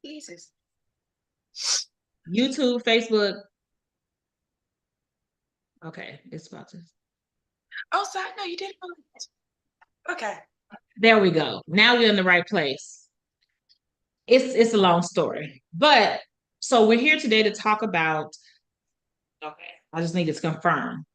Jesus. YouTube, Facebook. Okay, it's about to. Oh, sorry. No, you didn't. Okay. There we go. Now we're in the right place. It's a long story, but so we're here today to talk about. Okay, I just need to confirm.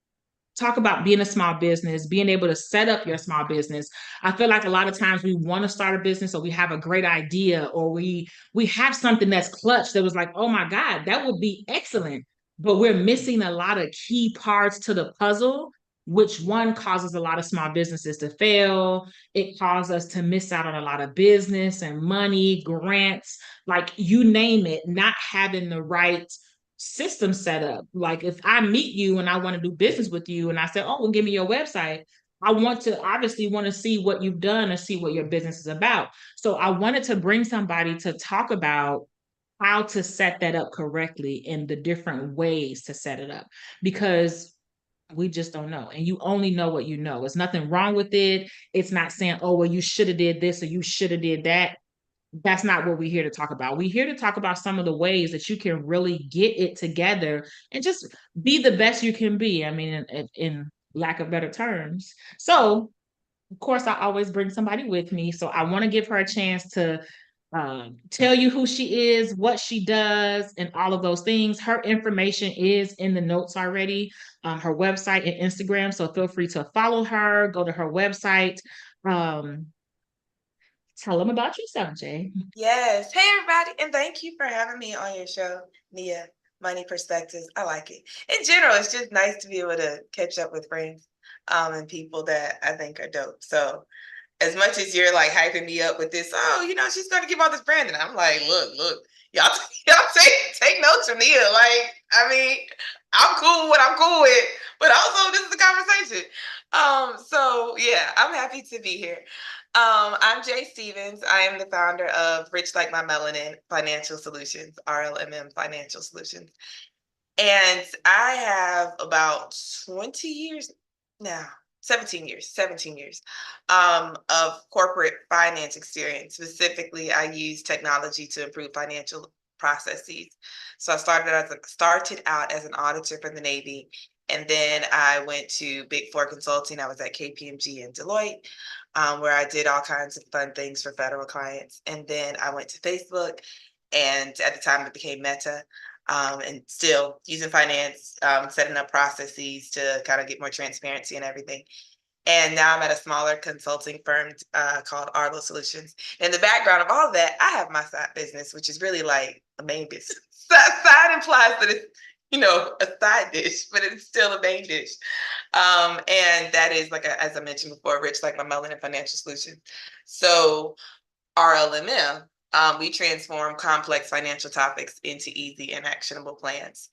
Talk about being a small business, being able to set up your small business. I feel like a lot of times we want to start a business or we have a great idea or we have something that's clutch that was like, "Oh my God, that would be excellent." But we're missing a lot of key parts to the puzzle, which one causes a lot of small businesses to fail. It causes us to miss out on a lot of business and money, grants, like you name it, not having the right system set up. Like if I meet you and I want to do business with you and I say, "Oh, well, give me your website." I want to obviously want to see what you've done and see what your business is about. So I wanted to bring somebody to talk about how to set that up correctly and the different ways to set it up because we just don't know. And you only know what you know. There's nothing wrong with it. It's not saying, "Oh, well, you should have did this or you should have did that." That's not what we're here to talk about. We're here to talk about some of the ways that you can really get it together and just be the best you can be. I mean, in lack of better terms. So, of course, I always bring somebody with me. So, I want to give her a chance to tell you who she is, what she does, and all of those things. Her information is in the notes already, her website and Instagram. So, feel free to follow her, go to her website. Um, Tell them about yourself, Jay. Yes. Hey, everybody. And thank you for having me on your show, Nia. Money Perspectives. I like it. In general, it's just nice to be able to catch up with friends and people that I think are dope. So, as much as you're like hyping me up with this, oh, she's going to give all this branding. I'm like, look, y'all, y'all take notes from Nia. Like, I mean, I'm cool with what I'm cool with, but also this is a conversation. So yeah, I'm happy to be here. I'm Jay Stevens. I am the founder of Rich Like My Melanin Financial Solutions, RLMM Financial Solutions. And I have about 20 years now, 17 years of corporate finance experience. Specifically, I use technology to improve financial processes. So I started out as an auditor for the Navy, and then I went to Big Four Consulting. I was at KPMG and Deloitte, where I did all kinds of fun things for federal clients. And then I went to Facebook, and at the time it became Meta, and still using finance, setting up processes to kind of get more transparency and everything. And now I'm at a smaller consulting firm called Arlo Solutions. In the background of all of that, I have my side business, which is really like a main business. Side implies that it's, a side dish, but it's still a main dish. And that is, like, as I mentioned before, Rich Like My Melanin Financial Solutions. So RLMM, we transform complex financial topics into easy and actionable plans.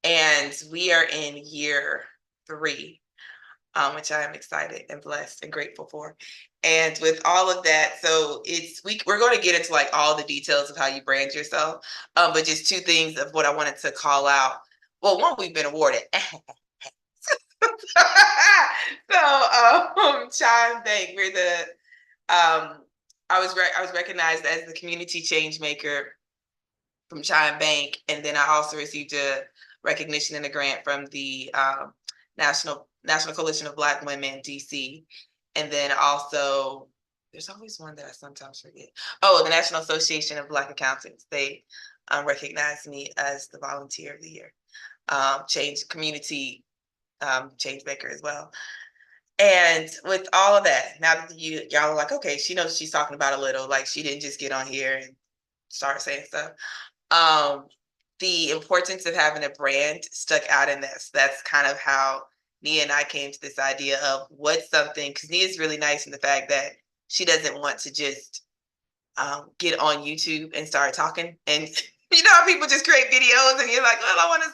And we are in year 3, which I am excited and blessed and grateful for. And with all of that, so we're going to get into like all the details of how you brand yourself, but just 2 things of what I wanted to call out. Well, one, we've been awarded. So, Chime Bank, we're the I was recognized as the community change maker from Chime Bank, and then I also received a recognition and a grant from the National Coalition of Black Women DC, and then also there's always one that I sometimes forget. Oh, the National Association of Black Accountants. They recognized me as the Volunteer of the Year, change community change maker as well. And with all of that, now that y'all are like, okay, she knows what she's talking about a little. Like, she didn't just get on here and start saying stuff. The importance of having a brand stuck out in this. That's kind of how Nia and I came to this idea of what's something, because Nia's really nice in the fact that she doesn't want to just get on YouTube and start talking. And you know how people just create videos and you're like, well, I want to,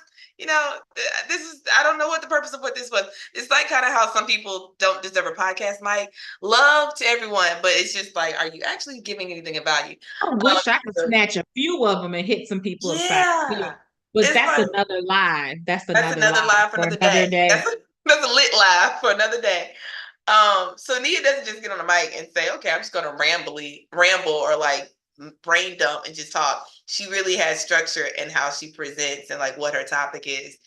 this is, I don't know what the purpose of what this was. It's like kind of how some people don't deserve a podcast mic. Love to everyone, but it's just like, are you actually giving anything of value? I wish I could snatch a few of them and hit some people upside the head. Yeah. But It's that's like, another lie. That's that's another another lie live for for another another day. day. That's a lit live for another day. So Nia doesn't just get on the mic and say, okay, I'm just gonna ramble or like brain dump and just talk. She really has structure in how she presents and like what her topic is.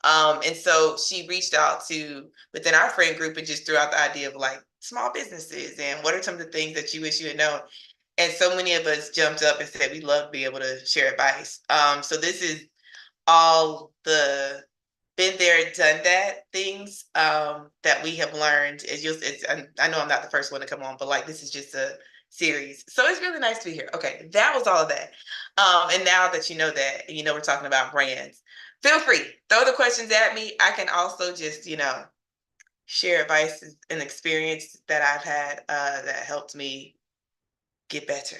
And so she reached out to within our friend group and just threw out the idea of like small businesses and what are some of the things that you wish you had known. And so many of us jumped up and said we'd love to be able to share advice. So this is all the been there, done that things that we have learned. I know I'm not the first one to come on, but like this is just a series. So it's really nice to be here. Okay, that was all of that. And now that you know that, you know, we're talking about brands, feel free, throw the questions at me. I can also just, you know, share advice and experience that I've had that helped me get better.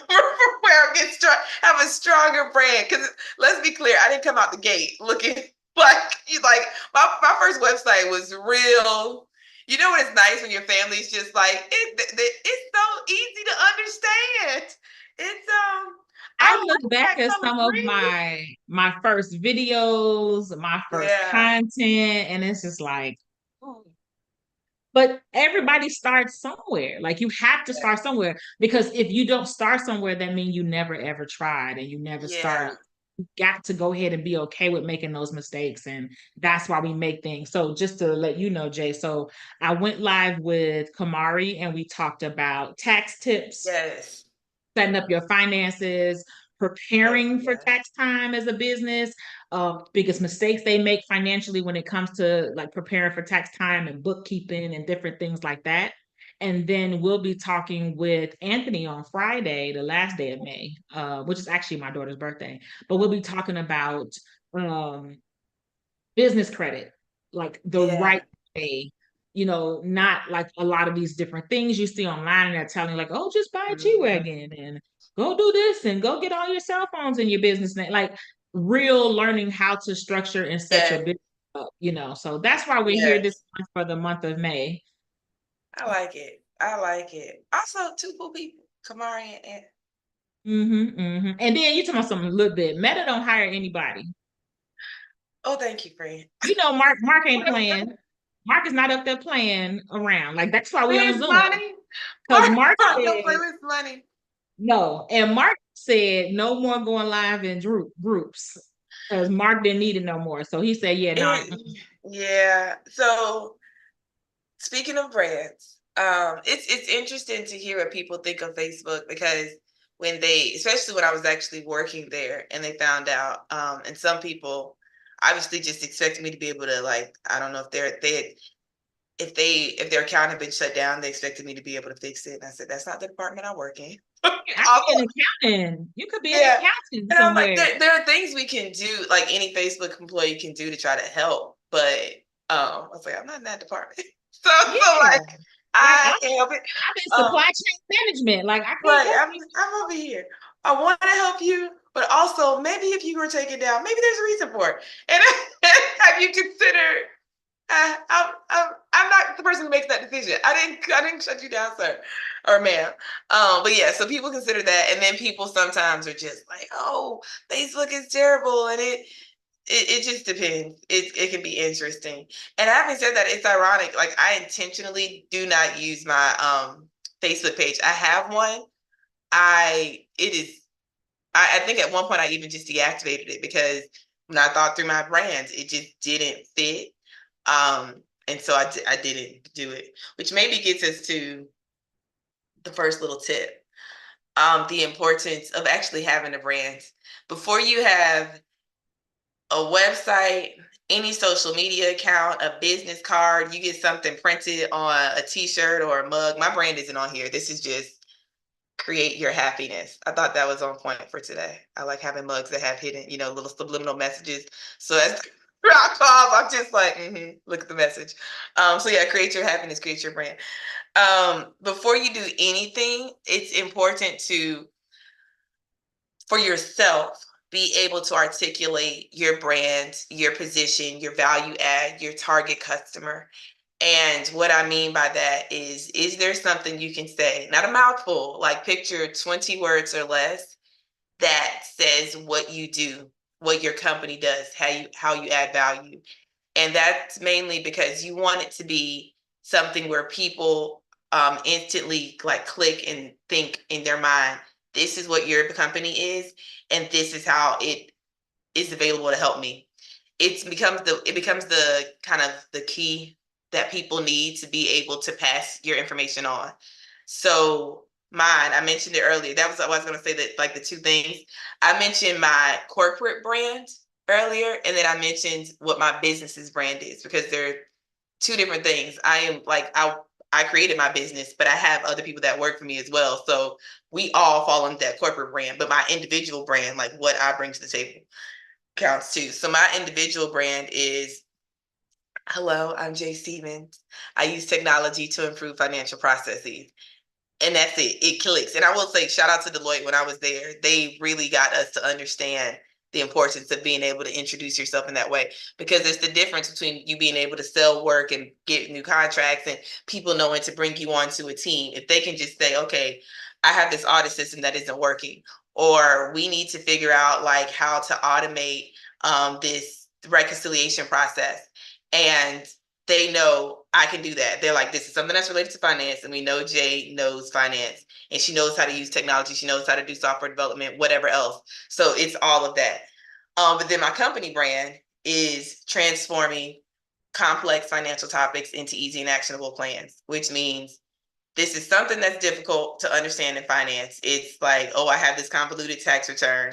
Where I get strong, have a stronger brand. Because let's be clear, I didn't come out the gate looking like you. Like my first website was real. You know what? It's nice when your family's just like it's so easy to understand. It's I I look like back that at color some of green. my first videos, my first Yeah. content, and it's just like, oh. But everybody starts somewhere. Like you have to Yeah. start somewhere because if you don't start somewhere, that means you never ever tried and you never Yeah. started. You got to go ahead and be okay with making those mistakes. And that's why we make things. So just to let you know, Jay, so I went live with Kamari and we talked about tax tips, Yes. setting up your finances, Oh, preparing for yeah. tax time as a business, biggest mistakes they make financially when it comes to like preparing for tax time and bookkeeping and different things like that. And then we'll be talking with Anthony on Friday, the last day of May, which is actually my daughter's birthday. But we'll be talking about um, business credit, like the Yeah. right way, not like a lot of these different things you see online and they're telling you like, oh, just buy a Mhm. G-Wagon and go do this and go get all your cell phones in your business name. Like real learning how to structure and set your Yes. business up. So that's why we're here this Yes. month for the month of May. I like it. I like it. Also, two cool people, Kamari and And then you talking about something a little bit. Meta don't hire anybody. oh, thank you, friend. Mark ain't playing. Mark is not up there playing around. Like that's why we on Please, Zoom. money. Because Mark Mark, don't play said with money. no. And Mark said no more going live in groups. Because Mark didn't need it no more. So he said, yeah, no. Yeah. So speaking of brands, it's interesting to hear what people think of Facebook because when they, especially when I was actually working there and they found out, and some people obviously just expected me to be able to like, I don't know if if their account had been shut down, they expected me to be able to fix it. And I said, that's not the department I work in. I Also, be an accountant. You could be an yeah. accountant And I'm like, somewhere. there are things we can do, like any Facebook employee can do to try to help. But I was like, I'm not in that department. So Yeah. like Like I can't help it. I'm in Um, supply chain management. Like I can't right. help you. I'm over here. I want to help you, but also maybe if you were taken down, maybe there's a reason for it. And have you considered I'm not the person who makes that decision. I didn't shut you down, sir or ma'am. But yeah, so people consider that, and then people sometimes are just like, "Oh, Facebook is terrible," and it just depends. It can be interesting. And having said that, it's ironic. Like I intentionally do not use my Facebook page. I have one. I it is. I think at one point I even just deactivated it because when I thought through my brands, it just didn't fit. And so I didn't do it, which maybe gets us to the first little tip. The importance of actually having a brand. Before you have a website, any social media account, a business card, you get something printed on a t-shirt or a mug. My brand isn't on here. This is just create your happiness. I thought that was on point for today. I like having mugs that have hidden, little subliminal messages. So as rock calls, I'm just like, look at the message. So yeah, create your happiness, create your brand. Before you do anything, it's important to, for yourself, be able to articulate your brand, your position, your value add, your target customer. And what I mean by that is there something you can say, not a mouthful, like picture 20 words or less that says what you do, what your company does, how you add value. And that's mainly because you want it to be something where people instantly like click and think in their mind, this is what your company is, and this is how it is available to help me. It becomes the kind of the key that people need to be able to pass your information on. So mine, I mentioned it earlier. That was what I was going to say, that like the two things. I mentioned my corporate brand earlier, and then I mentioned what my business's brand is, because they're two different things. I am like I created my business, but I have other people that work for me as well. So we all fall under that corporate brand, but my individual brand, like what I bring to the table, counts too. So my individual brand is, hello, I'm Jay Stevens. I use technology to improve financial processes. And that's it. It clicks. And I will say, shout out to Deloitte. When I was there, they really got us to understand the importance of being able to introduce yourself in that way, because there's the difference between you being able to sell work and get new contracts and people knowing to bring you onto a team. If they can just say, okay, I have this audit system that isn't working, or we need to figure out like how to automate this reconciliation process, and they know I can do that. They're like, this is something that's related to finance, and we know Jay knows finance, and she knows how to use technology. She knows how to do software development, whatever else. So it's all of that. But then my company brand is transforming complex financial topics into easy and actionable plans, which means this is something that's difficult to understand in finance. It's like, oh, I have this convoluted tax return.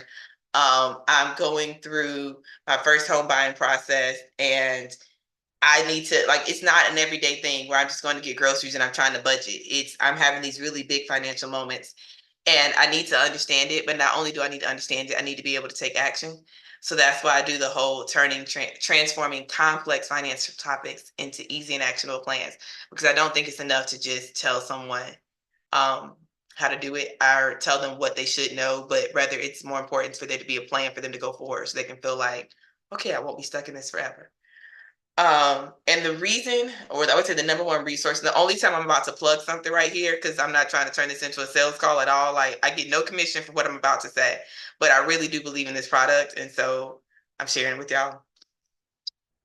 I'm going through my first home buying process, and I need to, like, it's not an everyday thing where I'm just going to get groceries and I'm trying to budget. I'm having these really big financial moments, and I need to understand it. But not only do I need to understand it, I need to be able to take action. So that's why I do the whole transforming complex financial topics into easy and actionable plans, because I don't think it's enough to just tell someone um, how to do it or tell them what they should know, but rather it's more important for there to be a plan for them to go forward so they can feel like, okay, I won't be stuck in this forever. And the reason, or I would say the number one resource, the only time I'm about to plug something right here, because I'm not trying to turn this into a sales call at all. Like, I get no commission for what I'm about to say, but I really do believe in this product. And so I'm sharing with y'all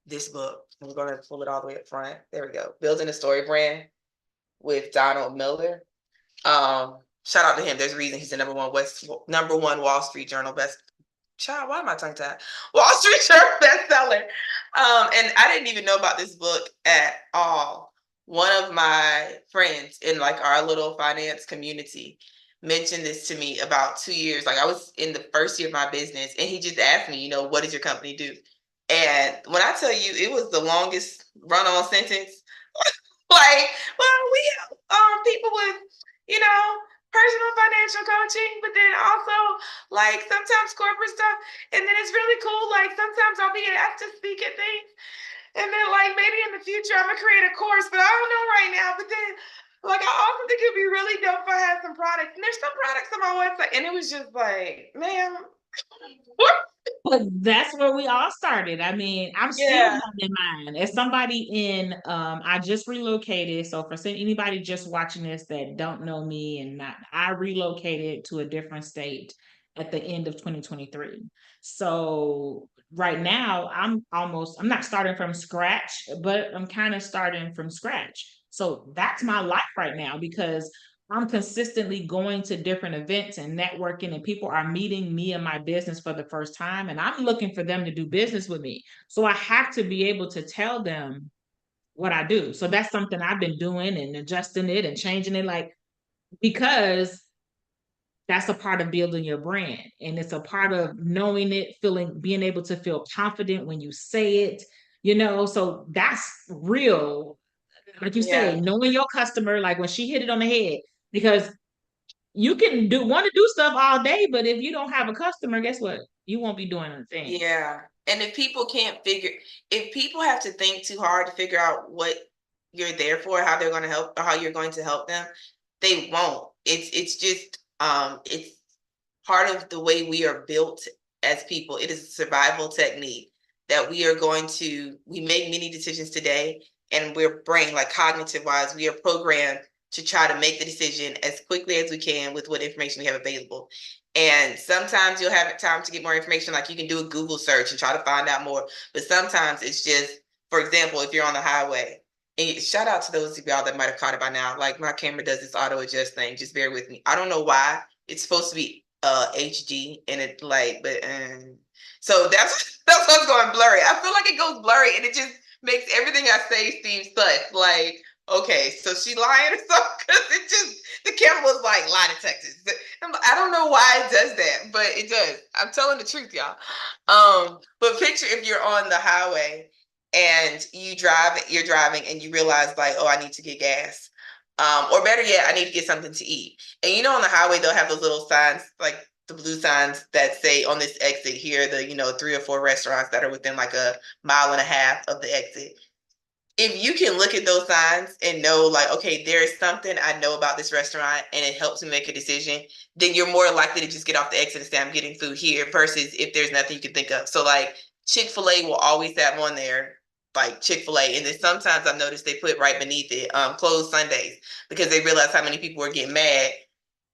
this book. I'm going to pull it all the way up front. There we go. Building a Story Brand with Donald Miller. Shout out to him. There's a reason he's the number one Wall Street Journal best. Child, why am I tongue tied? Wall Street Journal bestseller. And I didn't even know about this book at all. One of my friends in like our little finance community mentioned this to me about 2 years. Like, I was in the first year of my business, and he just asked me, what does your company do? And when I tell you, it was the longest run-on sentence. Like, well, we help people with, you know, personal financial coaching, but then also like sometimes corporate stuff. And then it's really cool. Like, sometimes I'll be asked to speak at things. And then like maybe in the future I'm gonna create a course, but I don't know right now. But then like I also think it'd be really dope if I had some products. And there's some products on my website. And it was just like, man, But that's where we all started. I mean, I'm still yeah. not in mind. As somebody in, I just relocated. So for anybody just watching this that don't know me and not, I relocated to a different state at the end of 2023. So right now, I'm not starting from scratch, but I'm kind of starting from scratch. So that's my life right now, because I'm consistently going to different events and networking, and people are meeting me and my business for the first time. And I'm looking for them to do business with me. So I have to be able to tell them what I do. So that's something I've been doing and adjusting it and changing it, like, because that's a part of building your brand. And it's a part of knowing it, being able to feel confident when you say it, so that's real. Like you Yeah. say, knowing your customer, like when she hit it on the head, because you can want to do stuff all day, but if you don't have a customer, guess what? You won't be doing a thing. Yeah. And if people have to think too hard to figure out what you're there for, how they're going to help, or how you're going to help them, they won't. It's just it's part of the way we are built as people. It is a survival technique that we make many decisions today, and we're brain, like cognitive wise, we are programmed to try to make the decision as quickly as we can with what information we have available. And sometimes you'll have time to get more information, like you can do a Google search and try to find out more. But sometimes it's just, for example, if you're on the highway, and shout out to those of y'all that might have caught it by now. Like, my camera does this auto adjust thing. Just bear with me. I don't know why, it's supposed to be HD and it like, but so that's what's going blurry. I feel like it goes blurry and it just makes everything I say seem such like, okay, so she lying or something, because it just, the camera was like lie detectors. I don't know why it does that, but it does. I'm telling the truth, y'all. But picture if you're on the highway and you're driving and you realize like, oh, I need to get gas. Or better yet, I need to get something to eat. And on the highway, they'll have those little signs, like the blue signs that say on this exit here, the 3 or 4 restaurants that are within like a mile and a half of the exit. If you can look at those signs and know like, okay, there is something I know about this restaurant and it helps me make a decision, then you're more likely to just get off the exit and say, I'm getting food here, versus if there's nothing you can think of. So like Chick-fil-A will always have on there like Chick-fil-A. And then sometimes I've noticed they put right beneath it, closed Sundays, because they realize how many people were getting mad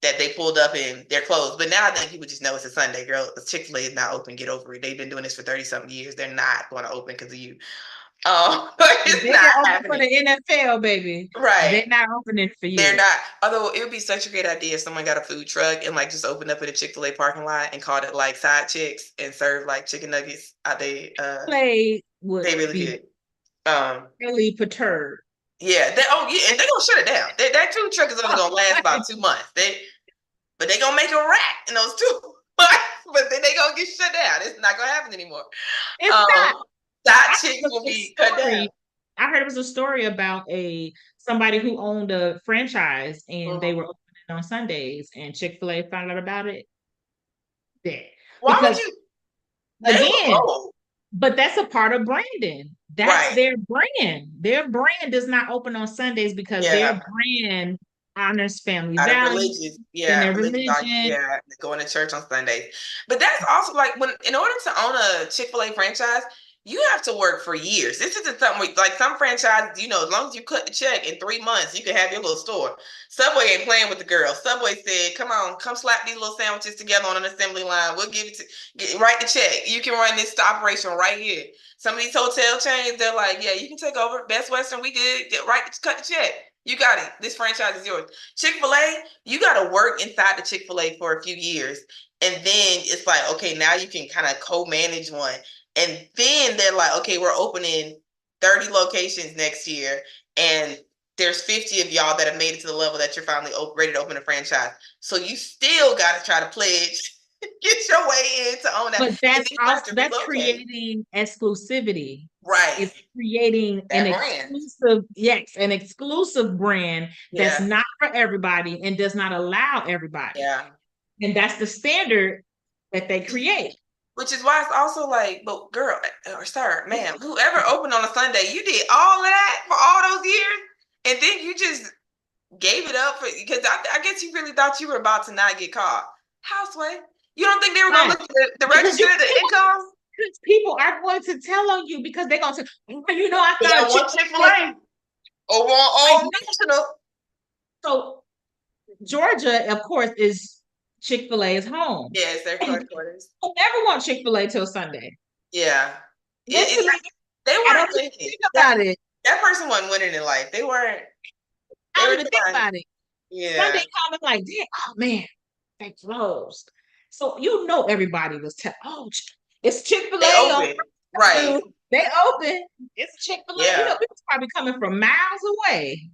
that they pulled up and they're closed. But now I think people just know it's a Sunday, girl. Chick-fil-A is not open. Get over it. They've been doing this for 30 something years. They're not going to open because of you. It's They're not open for happening. the NFL, baby. They're Right. not opening for They're you. not. Although it would be such a great idea if someone got a food truck and like just opened up in a Chick-fil-A parking lot and called it like Side Chicks and served like chicken nuggets. Play would They really be could. Um, really perturbed. yeah. And they're gonna shut it down. That food truck is only gonna last about 2 months. But they gonna make a rack in those 2 months. But then they gonna get shut down. It's not gonna happen anymore. It's not. Side I Chicks heard will a be cut down. story. I heard it was a story about somebody who owned a franchise and they Mhm. were opening on Sundays and Chick-fil-A found out about it. Yeah. Why would Because you? They were again, bold. but that's a part of branding. That's Right. their brand. Their brand does not open on Sundays because their Yeah. brand honors family Out of values religious, and yeah, their religion. yeah, going to church on Sundays. But that's also like, when in order to own a Chick-fil-A franchise, you have to work for years. This isn't something like some franchises, as long as you cut the check in 3 months, you can have your little store. Subway ain't playing with the girl. Subway said, come on, come slap these little sandwiches together on an assembly line. We'll give it write the check. You can run this operation right here. Some of these hotel chains, they're like, yeah, you can take over. Best Western, we good. Cut the check. You got it. This franchise is yours. Chick-fil-A, you got to work inside the Chick-fil-A for a few years. And then it's like, okay, now you can kind of co-manage one. And then they're like, okay, we're opening 30 locations next year. And there's 50 of y'all that have made it to the level that you're finally ready to open a franchise. So you still got to try to pledge, get your way in to own that. But And then that's you have also to that's relocate. creating exclusivity. Right. It's creating an That brand. exclusive, yes, an exclusive brand that's Yeah. not for everybody and does not allow everybody. Yeah. And that's the standard that they create. Which is why it's also like, but girl, or sir, ma'am, whoever opened on a Sunday, you did all of that for all those years, and then you just gave it up because I guess you really thought you were about to not get caught. Houseway, you don't think they were gonna Right. look at the Because register, the income? people are going to tell on you because they're going to say, I But found a that one Chick-fil-A. Chick-fil-A over Like, on Old National. so Georgia, of course, is Chick-fil-A's home. Yeah, it's their And headquarters. you'll never want Chick-fil-A till Sunday. Yeah, Mentally, they I don't weren't even thinking think that about it. that person wasn't winning in life. They weren't. I They don't were even think trying. about it. Yeah, Sunday coming like, damn, oh man, they closed. So everybody was oh, it's Chick-fil-A they on open. Right. Avenue. They open. It's Chick-fil-A. Yeah. People's probably coming from miles away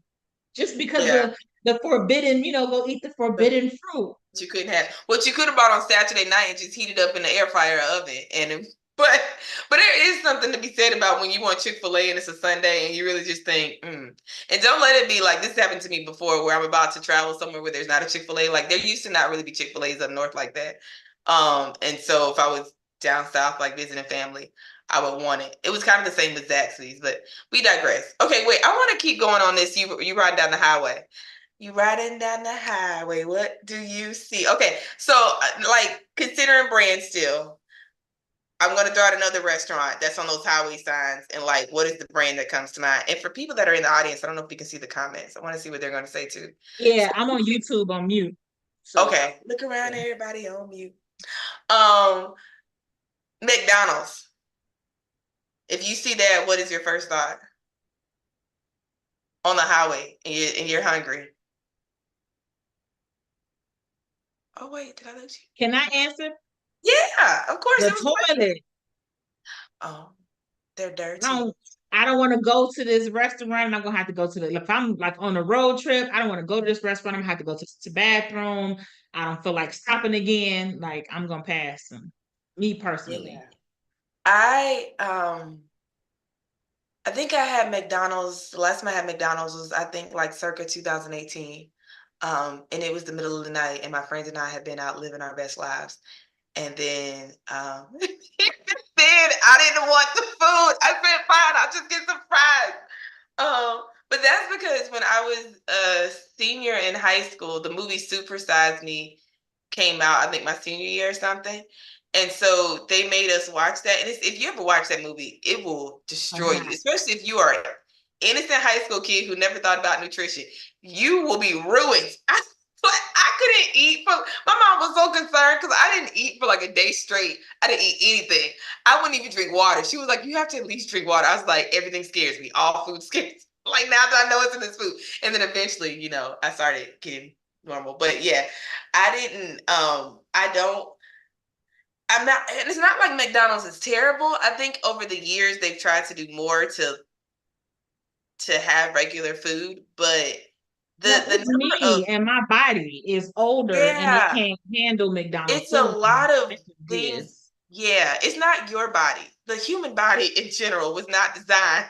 just because Yeah. the forbidden, go eat the forbidden fruit. You couldn't have what you could have bought on Saturday night and just heat it up in the air fryer oven. But there is something to be said about when you want Chick-fil-A and it's a Sunday and you really just think, And don't let it be like this happened to me before where I'm about to travel somewhere where there's not a Chick-fil-A. Like there used to not really be Chick-fil-A's up north like that. And so if I was down south like visiting family, I would want it. It was kind of the same with Zaxby's, but we digress. Okay, wait, I want to keep going on this. You ride down the highway. You riding down the highway. What do you see? Okay, so like considering brand still, I'm gonna throw out another restaurant that's on those highway signs, and like, what is the brand that comes to mind? And for people that are in the audience, I don't know if you can see the comments. I want to see what they're gonna say too. Yeah, I'm on YouTube on mute. So Okay, look around, yeah. everybody on mute. Um, McDonald's. If you see that, what is your first thought? On the highway, and you're hungry. Oh wait, did I lose you? Can I answer? Yeah, of course The it was a question. toilet. Oh, they're I dirty. don't I don't want to go to this restaurant. I'm gonna have to go to the if I'm like on a road trip, I don't want to go to this restaurant. I'm gonna have to go to bathroom. I don't feel like stopping again. Like I'm gonna pass them. Me personally. Yeah. I I think I had McDonald's. The last time I had McDonald's was I think like circa 2018. And it was the middle of the night, and my friends and I had been out living our best lives. And then then I didn't want the food. I said, fine, I'll just get some fries. But that's because when I was a senior in high school, the movie Super Size Me came out, I think my senior year or something. And so they made us watch that. And if you ever watch that movie, it will I'm destroy you, not. especially if you are an innocent high school kid who never thought about nutrition. You will be ruined. I couldn't eat for my mom was so concerned because I didn't eat for like a day straight. I didn't eat anything. I wouldn't even drink water. She was like, you have to at least drink water. I was like, everything scares me. All food scares. Like now that I know it's in this food. And then eventually, I started getting normal. But yeah, I didn't I don't I'm not and it's not like McDonald's is terrible. I think over the years they've tried to do more to have regular food, but Well, the it's number of me and my body is older and it yeah, can't handle McDonald's it's a food. lot of That's what it things. is. Yeah, it's not your body. The human body in general was not designed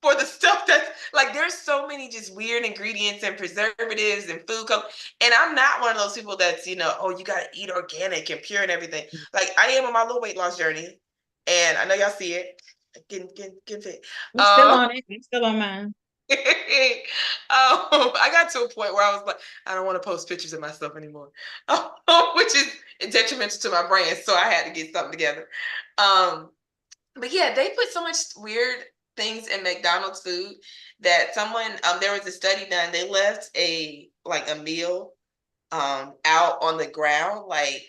for the stuff that's like there's so many just weird ingredients and preservatives and food color. And I'm not one of those people that's, oh, you gotta eat organic and pure and everything. Like I am on my little weight loss journey. And I know y'all see it. Getting fit. I'm still on it. I'm still on mine. I got to a point where I was like, I don't want to post pictures of myself anymore, which is detrimental to my brand. So I had to get something together. Um, but yeah, they put so much weird things in McDonald's food that there was a study done. They left a meal out on the ground, like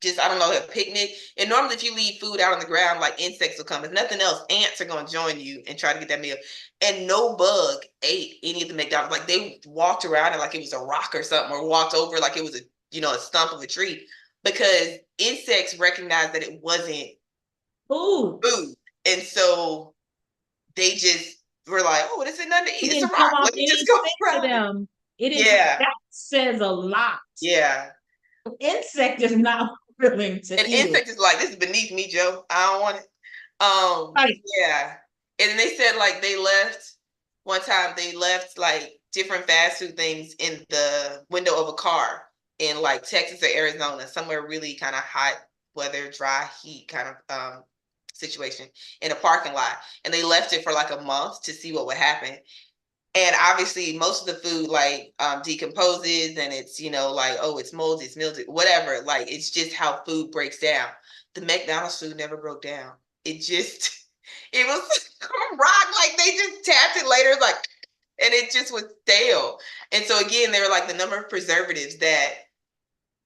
just I don't know, a picnic. And normally, if you leave food out on the ground, like insects will come. If nothing else, ants are gonna join you and try to get that meal. And no bug ate any of the McDonald's. Like they walked around it like it was a rock or something, or walked over like it was a stump of a tree, because insects recognized that it wasn't Food. food, and so they just were like, "Oh, this is nothing to It eat. It's a didn't come rock. off Let me any just go scent to grab it." them. It didn't come. Yeah, That says a lot. yeah. Insect is not willing An to eat it. insect is like, "This is beneath me, Joe. I don't want it." Right. Yeah. And they said like one time they left like different fast food things in the window of a car in like Texas or Arizona, somewhere really kind of hot weather, dry heat kind of situation in a parking lot. And they left it for like a month to see what would happen. And obviously most of the food like decomposes, and it's like, oh, it's moldy, it's mildew, whatever. Like it's just how food breaks down. The McDonald's food never broke down. It just it was rock, like they just tapped it later, like, and it just was stale. And so again, they were like the number of preservatives that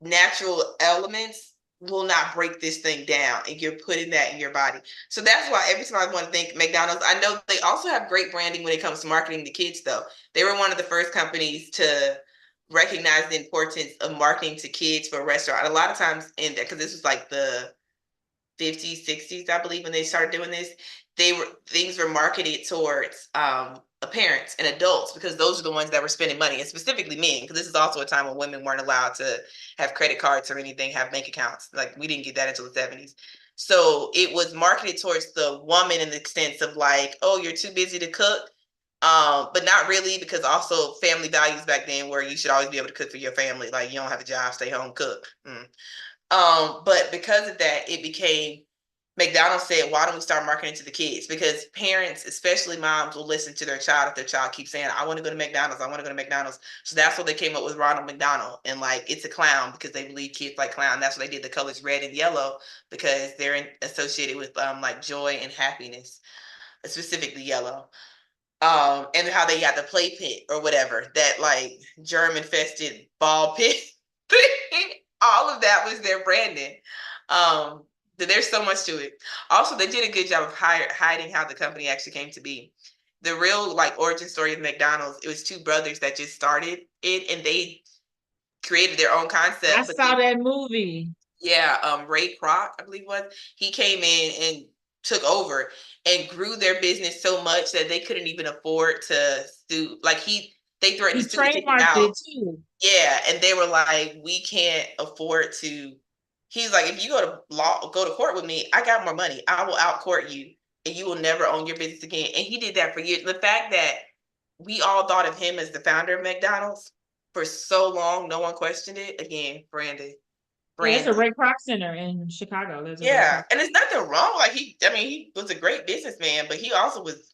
natural elements will not break this thing down, and you're putting that in your body. So that's why every time I want to think McDonald's, I know they also have great branding when it comes to marketing to kids, though. They were one of the first companies to recognize the importance of marketing to kids for a restaurant. A lot of times in that, because this was like the 50s, 60s, I believe, when they started doing this, things were marketed towards parents and adults, because those are the ones that were spending money, and specifically men, because this is also a time when women weren't allowed to have credit cards or anything, have bank accounts. Like we didn't get that until the 70s. So it was marketed towards the woman in the sense of like, oh, you're too busy to cook. But not really, because also family values back then where you should always be able to cook for your family. Like you don't have a job, stay home, cook. But because of that, it became McDonald's said, why don't we start marketing to the kids? Because parents, especially moms, will listen to their child if their child keeps saying, I want to go to McDonald's, I want to go to McDonald's. So that's what they came up with Ronald McDonald. And like, it's a clown because they believe kids like clown. That's what they did the colors red and yellow, because they're associated with like joy and happiness, specifically yellow. And how they got the play pit or whatever, that like germ infested ball pit thing. All of that was their branding. Um, there's so much to it. Also, they did a good job of hiding how the company actually came to be. The real like origin story of McDonald's, it was two brothers that just started it, and they created their own I concept, but saw that movie. yeah, Ray Kroc, I believe it was, he came in and took over and grew their business so much that they couldn't even afford to sue. Like they threatened He to sue and kick him trademarked out. it too. Yeah, and they were like, we can't afford to. He's like, if you go to court with me, I got more money. I will out court you, and you will never own your business again. And he did that for years. The fact that we all thought of him as the founder of McDonald's for so long, no one questioned it. Again, Yeah, it's a branding. Ray Kroc Center in Chicago. There's a Ray Yeah, Kroc. and there's nothing wrong. Like he was a great businessman, but he also was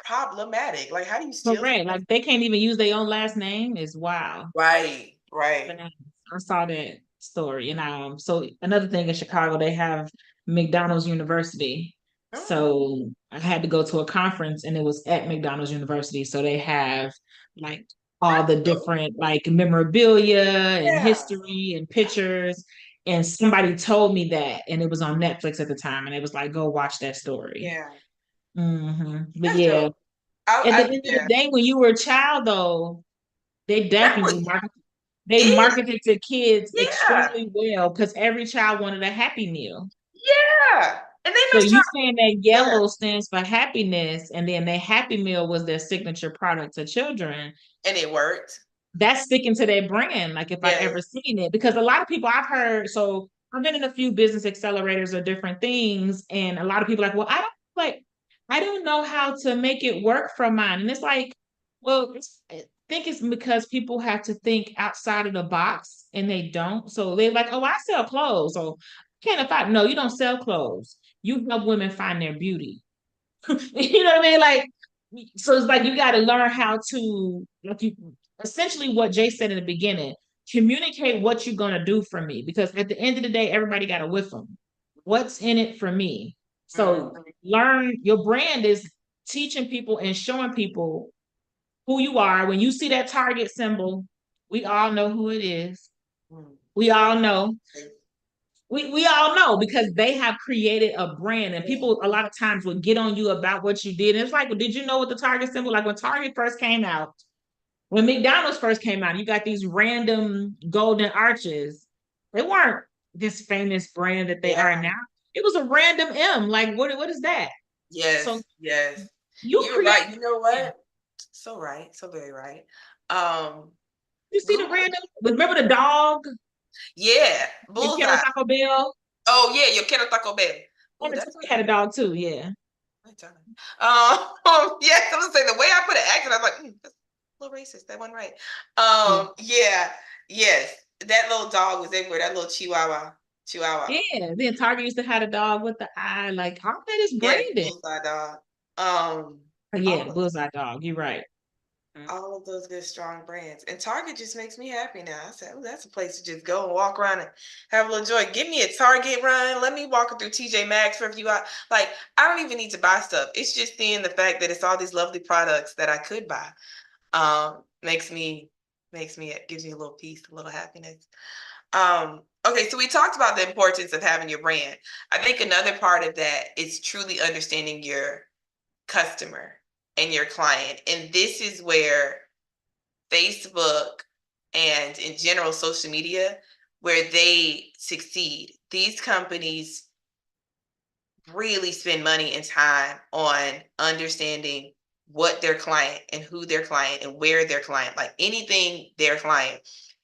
problematic. Like, how do you steal? Correct. Like they can't even use their own last name. Is wow. Right, right. Bananas. I saw that story. And so another thing in Chicago, they have McDonald's University. Mm, So I had to go to a conference and it was at McDonald's University. So they have like all that's the cool. different like memorabilia and Yeah, history and pictures. And somebody told me that, and it was on Netflix at the time, and it was like, go watch that story. yeah. But That's yeah, dope. at the end of the Yeah. day, when you were a child, though, they That definitely was market they it. marketed to kids Yeah. extremely well because every child wanted a Happy Meal. Yeah. And they So must try. you saying that Yeah. yellow stands for happiness, and then the Happy Meal was their signature product to children. And it worked. That's sticking to their brand. Like if I ever Yes. seen it, because a lot of people I've heard. So I've been in a few business accelerators or different things, and a lot of people are like, well, I don't know how to make it work for mine, and it's like, well, I think it's because people have to think outside of the box, and they don't. So they're like, oh, I sell clothes, so can't if I no, you don't sell clothes. You help women find their beauty. You know what I mean? Like, so it's like you got to learn how to, like, you essentially what Jay said in the beginning, communicate what you're gonna do for me, because at the end of the day, everybody got to whiff them. What's in it for me? So Mhm. learn your brand is teaching people and showing people who you are. When you see that Target symbol, we all know who it is. Mhm. We all know we all know because they have created a brand, and Yeah. people a lot of times would get on you about what you did. And it's like, well, did you know what the Target symbol? Like when Target first came out, when McDonald's first came out, you got these random golden arches. They weren't this famous brand that they are Yeah. now. It was a random M. Like what is that? So Yes. Yes. you You're create right. You know yeah. what? So right. So very right. Um, You see the Google. random remember the dog Yeah. in Kettle Bullseye. Taco Bell? Oh yeah, your Quiero Taco Bell. Oh, And the that's toy good. had a dog too, yeah. Yeah, I was gonna say the way I put an accent, I was like, that's a little racist. That wasn't right. Yeah, yes, that little dog was everywhere. That little Chihuahua. Yeah, then Target used to have a dog with the eye. Like all that is Yes, branded. bullseye dog. Um, Yeah, all of Bullseye Dog. You're right. all of those good strong brands, and Target just makes me happy now. I said, oh, that's a place to just go and walk around and have a little joy. Give me a Target run. Let me walk through TJ Maxx for a few hours. Like I don't even need to buy stuff. It's just seeing the fact that it's all these lovely products that I could buy. Makes me it gives me a little peace, a little happiness. Okay, so we talked about the importance of having your brand. I think another part of that is truly understanding your customer and your client. And this is where Facebook and in general social media, where they succeed. These companies really spend money and time on understanding what their client and who their client and where their client, like anything their client.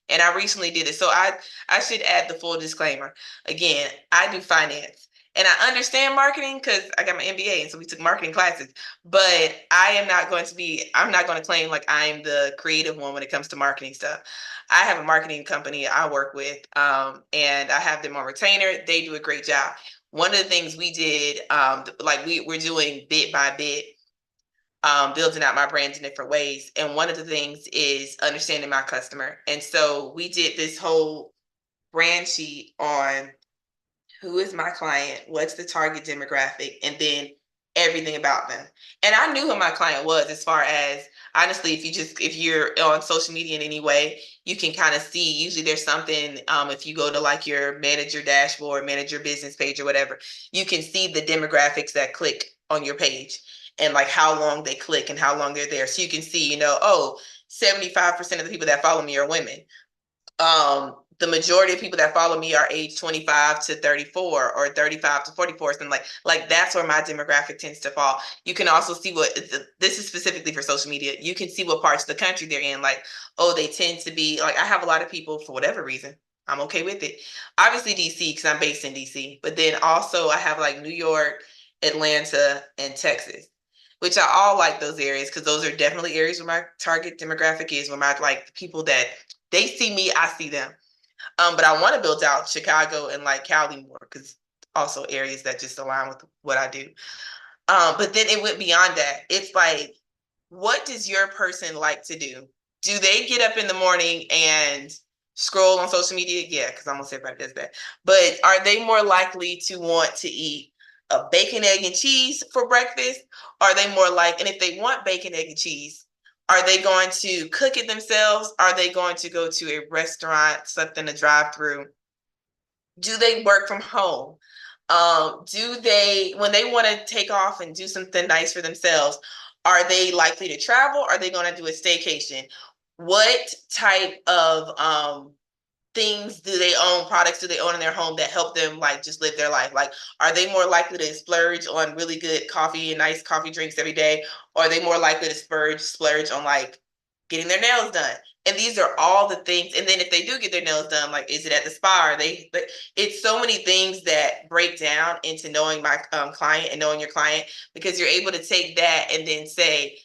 And I recently did it. So I should add the full disclaimer. Again, I do finance and I understand marketing because I got my MBA and so we took marketing classes. But I'm not going to claim like I'm the creative one when it comes to marketing stuff. I have a marketing company I work with, and I have them on retainer. They do a great job. One of the things we did, like we're doing bit by bit, building out my brand in different ways. And one of the things is understanding my customer. And so we did this whole brand sheet on who is my client, what's the target demographic, and then everything about them. And I knew who my client was as far as honestly, if you're on social media in any way, you can kind of see usually there's something if you go to like your manager dashboard, manager business page or whatever, you can see the demographics that click on your page and like how long they click and how long they're there. So you can see, oh, 75% of the people that follow me are women. The majority of people that follow me are age 25 to 34 or 35 to 44, something like that's where my demographic tends to fall. You can also see what this is specifically for social media. You can see what parts of the country they're in. Like, oh, they tend to be like, I have a lot of people for whatever reason. I'm okay with it. Obviously, DC, because I'm based in DC, but then also I have like New York, Atlanta, and Texas, which I all like those areas because those are definitely areas where my target demographic is, where my like the people that they see me, I see them. But I want to build out Chicago and like Cali more because also areas that just align with what I do. But then it went beyond that. It's like, what does your person like to do? Do they get up in the morning and scroll on social media? Yeah, because almost everybody does that. But are they more likely to want to eat a bacon, egg, and cheese for breakfast? Are they more like, and if they want bacon, egg, and cheese, are they going to cook it themselves? Are they going to go to a restaurant, something to drive through? Do they work from home? Do they, when they want to take off and do something nice for themselves, are they likely to travel? Are they going to do a staycation? What type of things do they own, products do they own in their home that help them like just live their life? Like, are they more likely to splurge on really good coffee and nice coffee drinks every day? Or are they more likely to splurge on like getting their nails done? And these are all the things. And then if they do get their nails done, like, is it at the spa? Are they, it's so many things that break down into knowing my client and knowing your client, because you're able to take that and then say,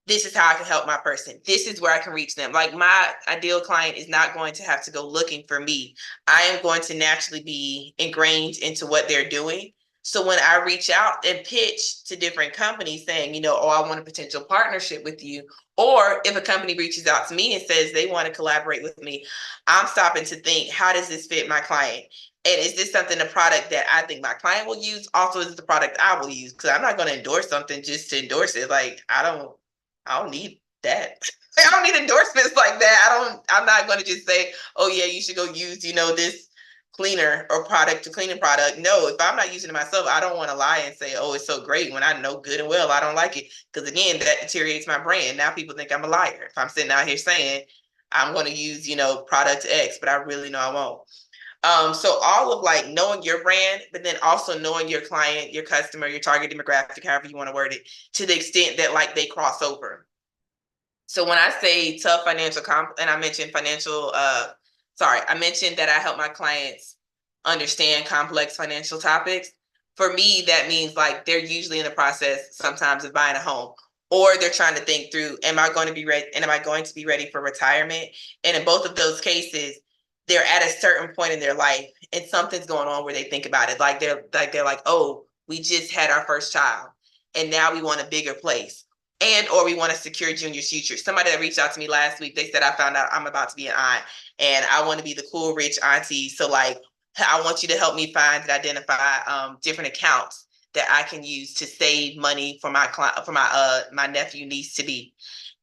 this is how I can help my person. This is where I can reach them. Like, my ideal client is not going to have to go looking for me. I am going to naturally be ingrained into what they're doing. So when I reach out and pitch to different companies saying, oh, I want a potential partnership with you, or if a company reaches out to me and says they want to collaborate with me, I'm stopping to think, how does this fit my client? And is this something, a product that I think my client will use? Also, is it the product I will use? Because I'm not going to endorse something just to endorse it. Like, I don't need that. I don't need endorsements like that. I'm not going to just say, oh yeah, you should go use, this cleaner or product to cleaning product. No, if I'm not using it myself, I don't want to lie and say, oh, it's so great when I know good and well I don't like it. Because again, that deteriorates my brand. Now people think I'm a liar. If I'm sitting out here saying I'm going to use, product X, but I really know I won't. So all of like knowing your brand, but then also knowing your client, your customer, your target demographic, however you want to word it, to the extent that like they cross over. So when I say tough financial and I mentioned I mentioned that I help my clients understand complex financial topics. For me, that means like they're usually in the process sometimes of buying a home, or they're trying to think through, am I going to be ready? And am I going to be ready for retirement? And in both of those cases, they're at a certain point in their life and something's going on where they think about it. They're like, oh, we just had our first child and now we want a bigger place, and or we want to secure Junior's future. Somebody that reached out to me last week, they said, I found out I'm about to be an aunt and I want to be the cool rich auntie. So like, I want you to help me find and identify different accounts that I can use to save money for my client, for my nephew, niece to be.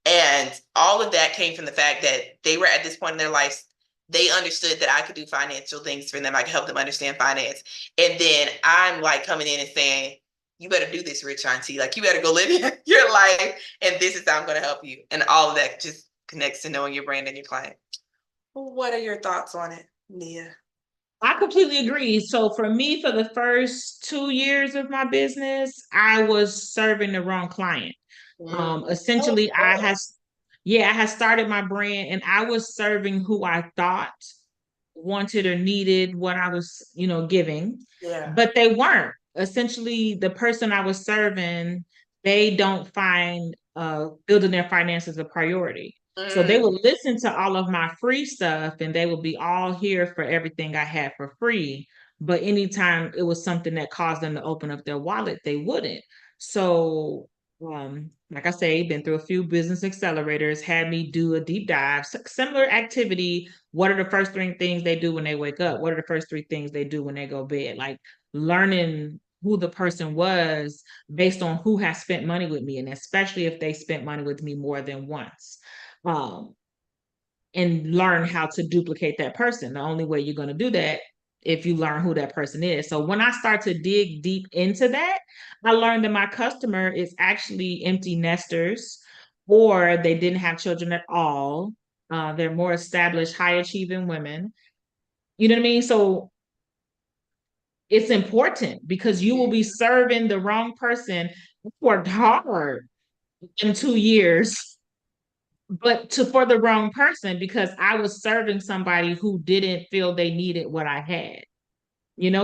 And all of that came from the fact that they were at this point in their life, they understood that I could do financial things for them. I could help them understand finance. And then I'm like coming in and saying, you better do this, rich auntie. Like, you better go live your life. And this is how I'm going to help you. And all of that just connects to knowing your brand and your client. What are your thoughts on it, Nia? I completely agree. So for me, for the first 2 years of my business, I was serving the wrong client. Oh, Essentially, I had started my brand and I was serving who I thought wanted or needed what I was, giving, yeah. but they weren't. Essentially, the person I was serving, they don't find building their finances a priority. So they Mm, would listen to all of my free stuff and they would be all here for everything I had for free. But anytime it was something that caused them to open up their wallet, they wouldn't. So like I say, been through a few business accelerators, had me do a deep dive, similar activity. What are the first three things they do when they wake up? What are the first three things they do when they go to bed? Like learning who the person was based on who has spent money with me, and especially if they spent money with me more than once. Um, and learn how to duplicate that person. The only way you're going to do that if you learn who that person is. So when I start to dig deep into that, I learned that my customer is actually empty nesters or they didn't have children at all. They're more established, high achieving women. You know what I mean? So it's important because you will be serving the wrong person. Worked hard in 2 years, but for the wrong person because I was serving somebody who didn't feel they needed what I had.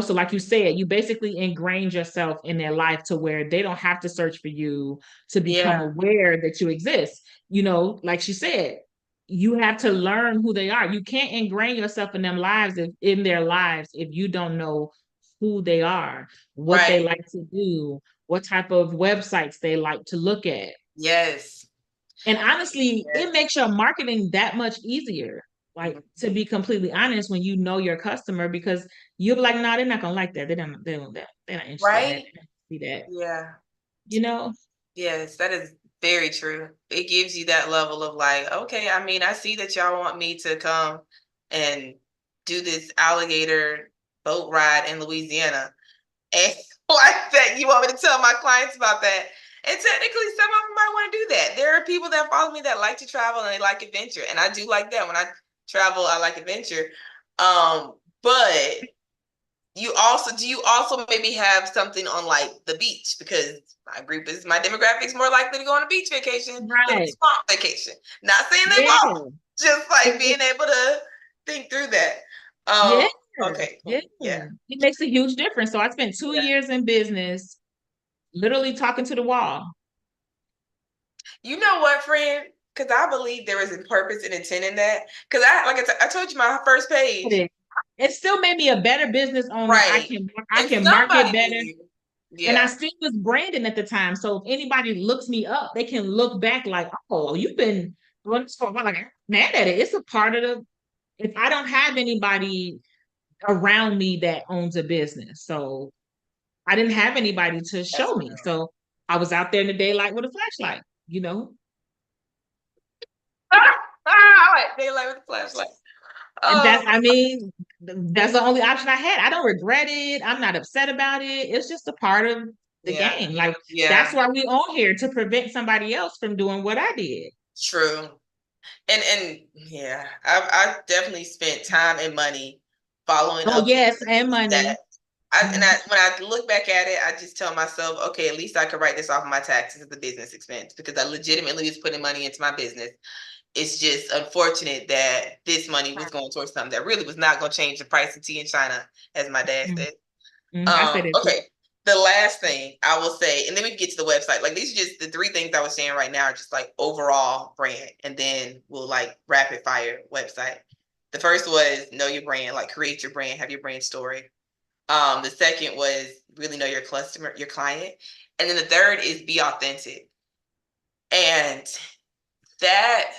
So like you said, you basically ingrained yourself in their life to where they don't have to search for you to become Yeah. aware that you exist. Like she said, you have to learn who they are. You can't ingrain yourself in their lives if you don't know who they are, what they Right. like to do, what type of websites they like to look at. Yes. And honestly, it Yes. makes your marketing that much easier. Like, to be completely honest, when you know your customer, because you'll be like, no, they're not gonna like that. They're not interested in that. Right? They don't see that. Yeah. You know? Yes, that is very true. It gives you that level of like, okay, I mean, I see that y'all want me to come and do this alligator boat ride in Louisiana. And like that, you want me to tell my clients about that. And technically, some of them might want to do that. There are people that follow me that like to travel and they like adventure. And I do like that. When I travel, I like adventure. But do you also maybe have something on like the beach, because my demographics more likely to go on a beach vacation than a Right. swamp vacation. Not saying they Yeah. won't, just like being able to think through that. Yeah. Okay, Yeah. cool. Yeah. It makes a huge difference. So I spent two Yeah. years in business, literally talking to the wall. You know what, friend? Because I believe there is a purpose and intent in that. Because I told you my first page. It still made me a better business owner. I Right. can I And can market somebody knew better. you. And I Yeah. still was branding at the time. So if anybody looks me up, they can look back like, oh, you've been doing this for a while. Like, I'm mad at it. It's a part of if I don't have anybody around me that owns a business. So I didn't have anybody to That's show me. real. So I was out there in the daylight with a flashlight, you know? I like daylight with a flashlight. And Oh, that's the only option I had. I don't regret it. I'm not upset about it. It's just a part of the yeah. game. Like, that's Yeah. why we on here, to prevent somebody else from doing what I did. True. And yeah, I've definitely spent time and money following Oh, up with yes, and businesses that money. I when I look back at it, I just tell myself, okay, at least I could write this off of my taxes as a business expense, because I legitimately was putting money into my business. It's just unfortunate that this money was going towards something that really was not going to change the price of tea in China, as my dad Mm-hmm. said. I said it too. Okay. The last thing I will say, and then we can get to the website. Like, these are just the three things I was saying right now, are just like overall brand, and then we'll like rapid fire website. The first was know your brand, like create your brand, have your brand story. The second was really know your customer, your client, and then the third is be authentic. And that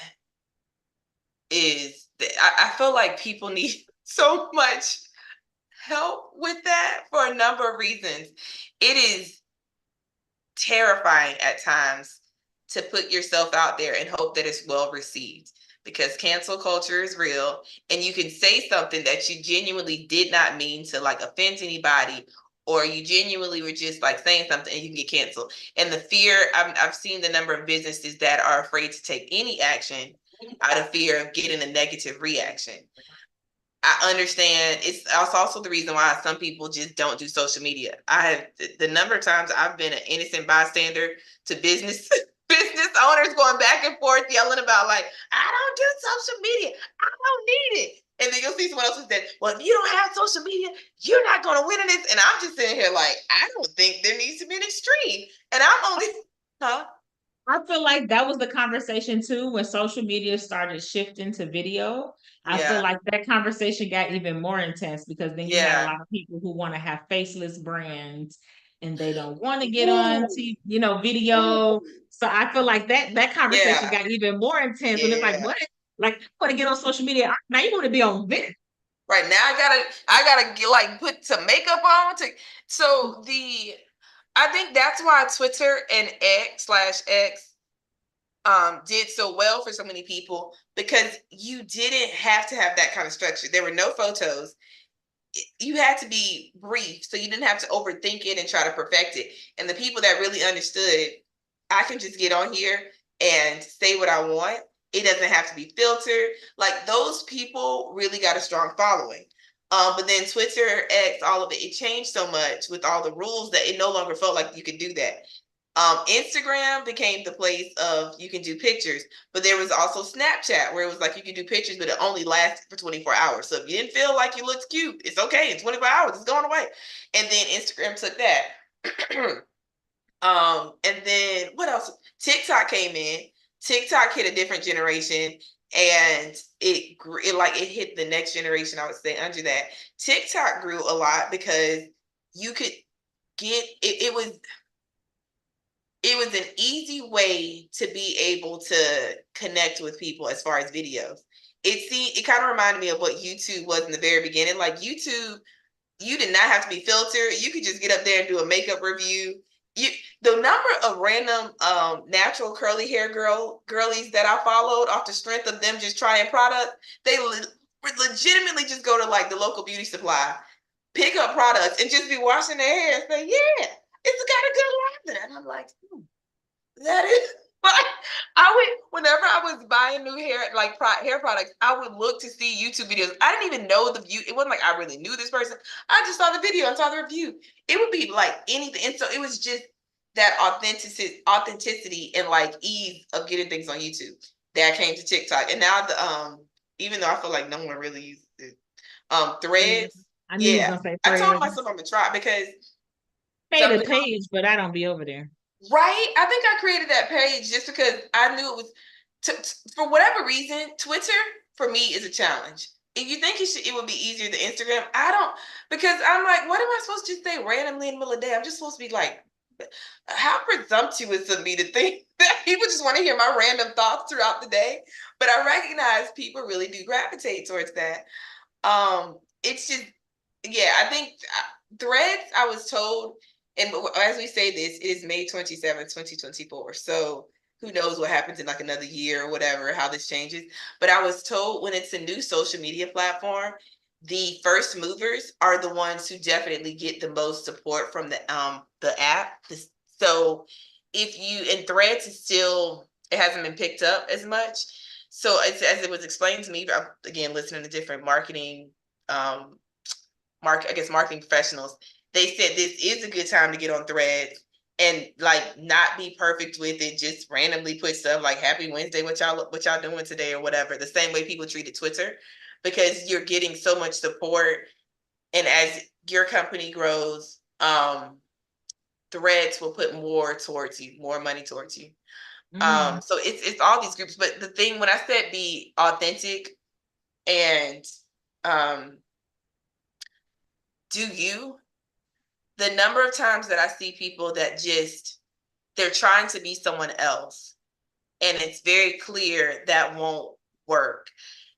I feel like people need so much help with that for a number of reasons. It is terrifying at times to put yourself out there and hope that it's well received, because cancel culture is real, and you can say something that you genuinely did not mean to like offend anybody, or you genuinely were just like saying something and you can get canceled. And the fear, I've seen the number of businesses that are afraid to take any action out of fear of getting a negative reaction. I understand. It's also the reason why some people just don't do social media. I have the number of times I've been an innocent bystander to business business owners going back and forth yelling about like, I don't do social media. I don't need it. And then you'll see someone else who said, well, if you don't have social media, you're not going to win in this. And I'm just sitting here like, I don't think there needs to be an extreme. And I'm only, huh? I feel like that was the conversation too when social media started shifting to video. I feel Yeah. like that conversation got even more intense because then you had a Yeah. lot of people who want to have faceless brands and they don't want to get on Ooh. to, video. Ooh. So I feel like that conversation Yeah. got even more intense when it's like, Yeah. what? Like, you want to get on social media. Now you want to be on video. Right now, I gotta get, like, put some makeup on to. So I think that's why Twitter and X/X did so well for so many people, because you didn't have to have that kind of structure. There were no photos. You had to be brief, so you didn't have to overthink it and try to perfect it. And the people that really understood, I can just get on here and say what I want, It doesn't have to be filtered. Like those people really got a strong following. But then Twitter, X, all of it, it changed so much with all the rules that it no longer felt like you could do that. Instagram became the place of you can do pictures, but there was also Snapchat where it was like you can do pictures, but it only lasted for 24 hours. So if you didn't feel like you looked cute, it's okay. In 24 hours, it's going away. And then Instagram took that. And then what else? TikTok came in. TikTok hit a different generation, and it hit the next generation. I would say under that, TikTok grew a lot because you could get it. It was an easy way to be able to connect with people as far as videos. It kind of reminded me of what YouTube was in the very beginning. Like YouTube, you did not have to be filtered. You could just get up there and do a makeup review. You The number of random natural curly hair girlies that I followed off the strength of them just trying products, they legitimately just go to like the local beauty supply, pick up products, and just be washing their hair and say, "Yeah, it's got a good lather." And I'm like, that is but I would whenever I was buying new hair like hair products, I would look to see YouTube videos. I didn't even know the view. It wasn't like I really knew this person. I just saw the video and saw the review. It would be like anything, and so it was just that authenticity and like ease of getting things on YouTube that came to TikTok. And now the even though I feel like no one really uses it, Yeah. Threads. I knew you was Yeah, gonna say I told Threads. myself I'm gonna try because Made a something. page, but I don't be over there. Right? I think I created that page just because I knew it was for whatever reason, Twitter for me is a challenge. If you think it would be easier than Instagram, I don't because I'm like, what am I supposed to just say randomly in the middle of the day? I'm just supposed to be like, how presumptuous of me to think that people just want to hear my random thoughts throughout the day. But I recognize people really do gravitate towards that. It's just, yeah, I think Threads, I was told, and as we say this, it is May 27th, 2024. So who knows what happens in like another year or whatever, how this changes. But I was told when it's a new social media platform, the first movers are the ones who definitely get the most support from the app. So if you and Threads is still, it hasn't been picked up as much. So as it was explained to me, again, listening to different um, marketing professionals, they said this is a good time to get on Threads and like not be perfect with it. Just randomly put stuff like "Happy Wednesday," what y'all doing today or whatever. The same way people treated Twitter, because you're getting so much support, and as your company grows, Threads will put more towards you, more money towards you. Mm. So it's all these groups. But the thing when I said be authentic and um do you, the number of times that I see people that just they're trying to be someone else and it's very clear that won't work.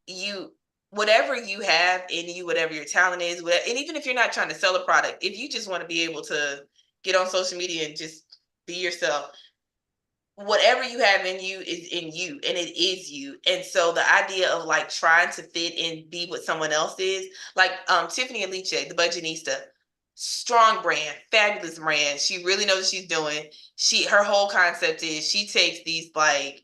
You Whatever you have in you, whatever your talent is, whatever, and even if you're not trying to sell a product, if you just want to be able to get on social media and just be yourself, whatever you have in you is in you and it is you. And so the idea of like trying to fit and be what someone else is, like Tiffany Aliche, the Budgetnista, strong brand, fabulous brand. She really knows what she's doing. Her whole concept is she takes these like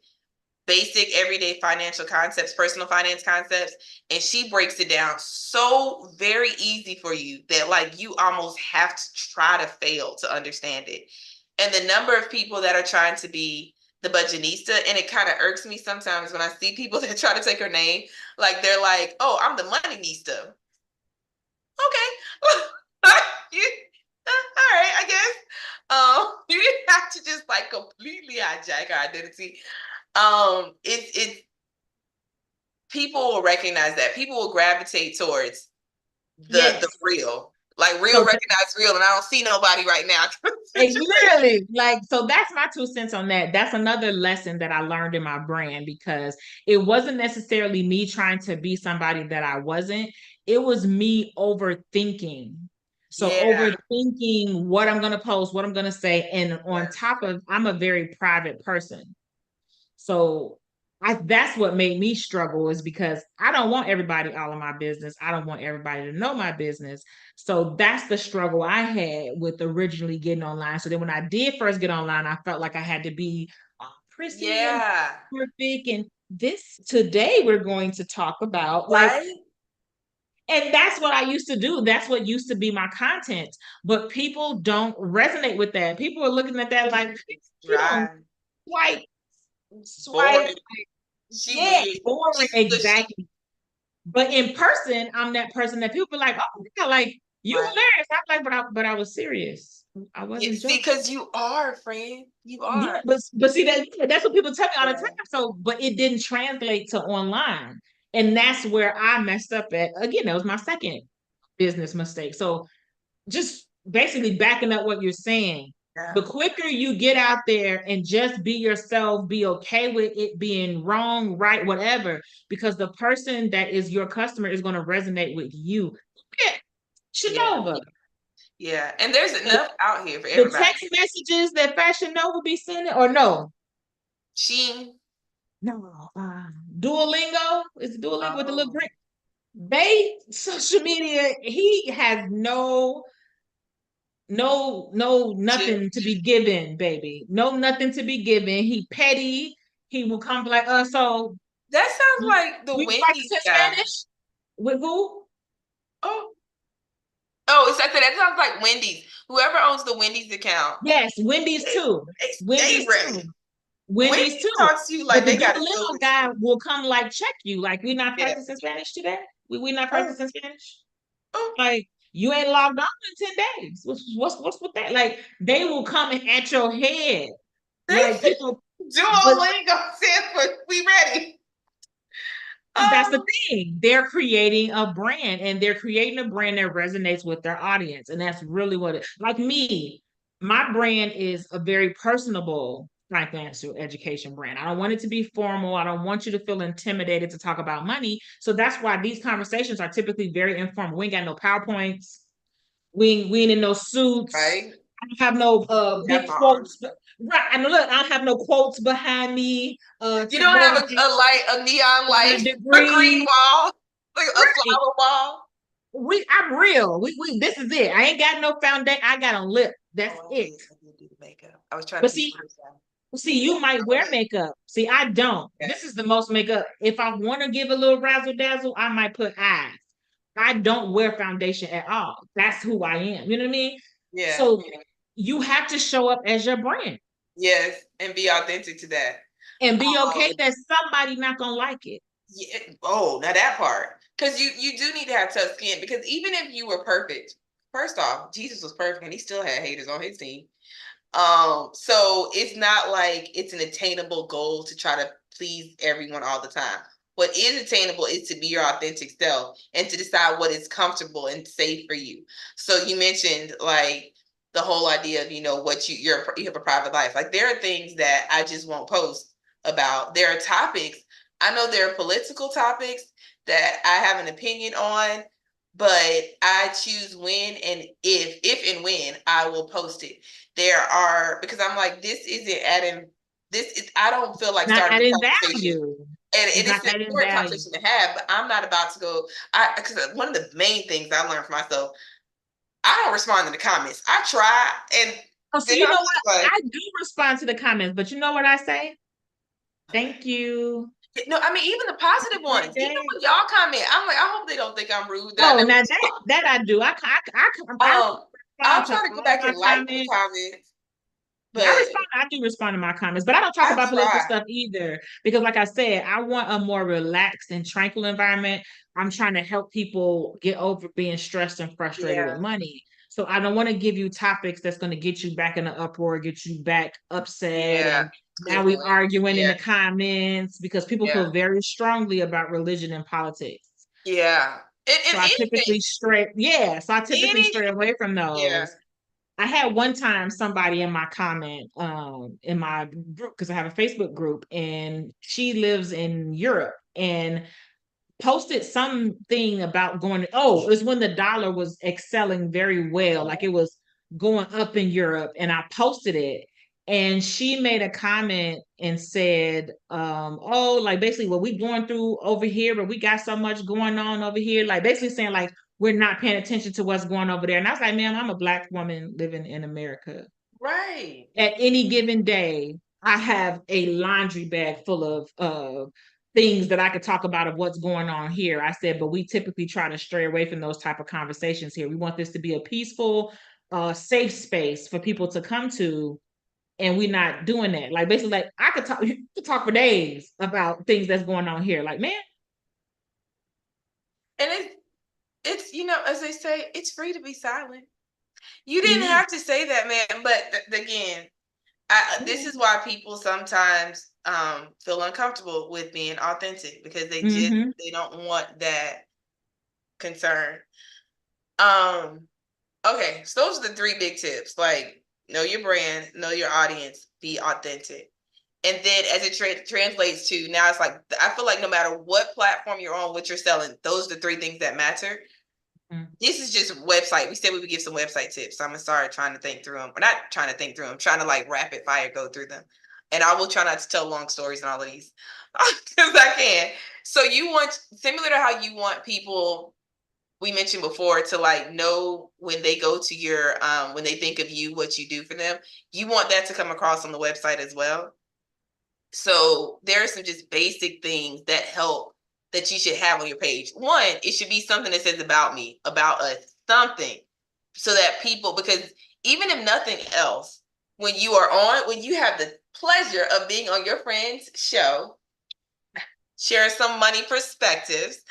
basic everyday financial concepts, personal finance concepts, and she breaks it down so very easy for you that like you almost have to try to fail to understand it. And the number of people that are trying to be the budgetista, and it kind of irks me sometimes when I see people that try to take her name, like they're like, "Oh, I'm the money nista." Okay, you, all right, I guess. You didn't have to just like completely hijack her identity. It's people will recognize that. People will gravitate towards the Yes. real. Like real So recognize real, and I don't see nobody right now. literally, like, so that's my 2 cents on that. That's another lesson that I learned in my brand because it wasn't necessarily me trying to be somebody that I wasn't. It was me overthinking. So Yeah, overthinking what I'm gonna post, what I'm gonna say, and on yeah, top of, I'm a very private person. So that's what made me struggle is because I don't want everybody all in my business. I don't want everybody to know my business. So that's the struggle I had with originally getting online. So then when I did first get online, I felt like I had to be prissy and yeah. perfect. And this today we're going to talk about like, Right? and that's what I used to do. That's what used to be my content. But people don't resonate with that. People are looking at that like, you don't Right. swipe, swipe. Boring. She Yeah, weird. boring. She's mushy. Exactly. But in person, I'm that person that people be like, oh yeah, like you Right. hilarious. I'm like, but I was serious. I Yeah, wasn't see, joking. because you are, friend. You Yeah, are. but see that's what people tell me all the time. Yeah. So, but it didn't translate to online, and that's where I messed up at. Again, that was my second business mistake. So, just basically backing up what you're saying. The Yeah. quicker you get out there and just be yourself, be okay with it being wrong, right, whatever, because the person that is your customer is going to resonate with you. Yeah, Yeah. Shanova. Yeah. And there's enough out here for The everybody. text messages that Fashion Nova be sending, or no? She. No, Duolingo is Duolingo with the little Oh. green. They social media. He has Just, nothing to be given, baby. No, nothing to be given. He petty. He will come like, so that sounds like the we Wendy's practicing guy. Spanish with who? Oh. Oh, it's like that sounds like Wendy's. Whoever owns the Wendy's account, Yes, Wendy's they, too. they Wendy's too. ready. Wendy's Wendy's too. talks to you But like the they got to deal Duolingo with you. guy will come like check you, like we not Yeah. practicing Spanish today. We not Oh, practicing Spanish. oh. Like you ain't logged on in 10 days. What's with that? Like they will come at your head. They Like people, but Duolingo stands for we ready. that's the Oh, thing. They're creating a brand and they're creating a brand that resonates with their audience. And that's really what it like me. My brand is a very personable financial education brand. I don't want it to be formal. I don't want you to feel intimidated to talk about money. So that's why these conversations are typically very informal. We ain't got no PowerPoints. We ain't in no suits. right. I don't have no You have big my arm. quotes. Right. And look, I don't have no quotes behind me You to don't go have against a light, a neon my light, a green degree. wall, like a Right. flower wall. I'm real. We this is it. I ain't got no foundation. I got a lip. That's Oh, it. I did do the makeup. I was trying to But be see, first time. you might wear makeup. See, I don't. Yeah. This is the most makeup. If I want to give a little razzle dazzle, I might put eyes. I don't wear foundation at all. That's who I am. You know what I mean? Yeah. So you have to show up as your brand Yes, and be authentic to that. and be okay Um, that somebody not gonna like it. yeah, oh, now that part, because you do need to have tough skin. Because even if you were perfect, first off, Jesus was perfect, and he still had haters on his team. So it's not like it's an attainable goal to try to please everyone all the time. What is attainable is to be your authentic self and to decide what is comfortable and safe for you. So you mentioned like the whole idea of what you have a private life. Like there are things that I just won't post about. There are topics. I know there are political topics that I have an opinion on, but I choose when and if and when I will post it. There are, because I'm like, this isn't adding, this is, I don't feel like Not starting a adding conversation. value. And It's not it's an adding important value. conversation to have, but I'm not about to go. Because one of the main things I learned for myself, I don't respond to the comments. I try, and Oh, so then you I'm know just what? like, I do respond to the comments, but you know what I say? Thank you. no, I mean, even the Have positive a great ones, even day. when y'all comment, I'm like, I hope they don't think I'm rude. That I Oh, never now respond. that I do. I respond I'll to try to go all back my and like the comments. comments, Yeah, I but respond. I do respond to my comments, but I don't talk I about political try. stuff either because, like I said, I want a more relaxed and tranquil environment. I'm trying to help people get over being stressed and frustrated with Yeah, money. So I don't want to give you topics that's going to get you back in the uproar, get you back upset, yeah, and now we sniffling. arguing in Yeah, the comments because people yeah, feel very strongly about religion and politics. yeah. And So I typically anything, stray anything. away from Yeah. those. I had one time somebody in my comment in my group because I have a Facebook group and she lives in Europe and posted something about oh, it was when the dollar was excelling very well, like it was going up in Europe, and I posted it. And she made a comment and said, oh, like basically what we going through over here, but we got so much going on over here. Like basically saying like we're not paying attention to what's going over there. And I was like, ma'am, I'm a black woman living in America. Right. At any given day, I have a laundry bag full of things that I could talk about of what's going on here. I said, but we typically try to stray away from those type of conversations here. We want this to be a peaceful, safe space for people to come to, and we're not doing that. Like basically, like I could talk, you could talk for days about things that's going on here. Like, man, And it's as they say, it's free to be silent. You it didn't is. have to say that, man. But again, this is why people sometimes feel uncomfortable with being authentic because Mm-hmm. they don't want that concern. Um, okay, so those are the three big tips. Like, know your brand, know your audience, be authentic. And then as it translates to now, it's like I feel like no matter what platform you're on, what you're selling, those are the three things that matter. Mm-hmm. This is just website. We said we would give some website tips. So I'm gonna start trying to think through them. Or not trying to think through them, trying to like rapid fire go through them. And I will try not to tell long stories and all of these because I can. So you want similar to how you want people we mentioned before to like know when they go to your when they think of you, what you do for them. You want that to come across on the website as well. So there are some just basic things that help that you should have on your page. One, it should be something that says about me, about us, something so that people, because even if nothing else, when you have the pleasure of being on your friend's show, share some money perspectives.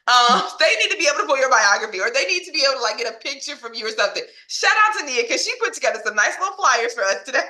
They need to be able to pull your biography, or they need to be able to like get a picture from you or something. Shout out to Nia because she put together some nice little flyers for us today.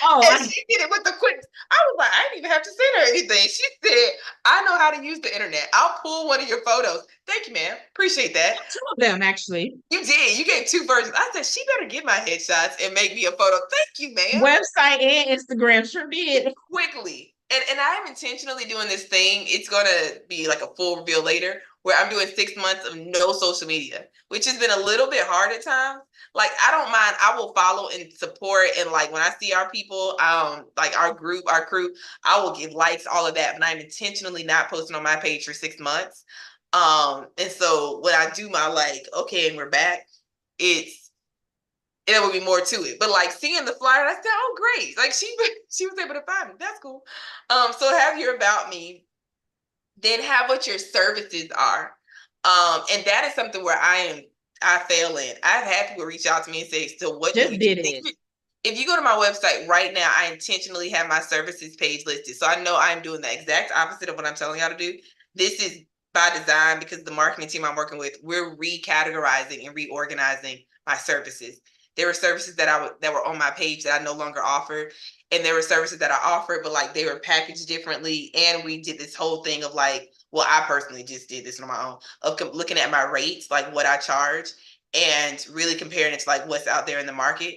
Oh, And she did it with the quick. I was like, I didn't even have to send her anything. She said, I know how to use the internet. I'll pull one of your photos. Thank you, ma'am. Appreciate that. two of them actually. You did. You gave two versions. I said, she better get my headshots and make me a photo. Thank you, ma'am. Website and Instagram sure did. Quickly. And I'm intentionally doing this thing. It's gonna be like a full reveal later, where I'm doing 6 months of no social media, which has been a little bit hard at times. Like I don't mind. I will follow and support, and like when I see our people, like our group, our crew, I will give likes, all of that. But I'm intentionally not posting on my page for 6 months. And so when I do my like, okay, and we're back, it's there would be more to it. But like seeing the flyer, I said, "Oh, great!" Like she was able to find me. That's cool. So have your about me, then have what your services are, and that is something where I fail in. I've had people reach out to me and say, "So what do Just you do?" did it. If you go to my website right now, I intentionally have my services page listed, so I know I'm doing the exact opposite of what I'm telling y'all to do. This is by design because the marketing team I'm working with, we're recategorizing and reorganizing my services. There were services that were on my page that I no longer offered, and there were services that I offered, but like they were packaged differently. And we did this whole thing of like, well, I personally just did this on my own of looking at my rates, like what I charge, and really comparing it to like what's out there in the market.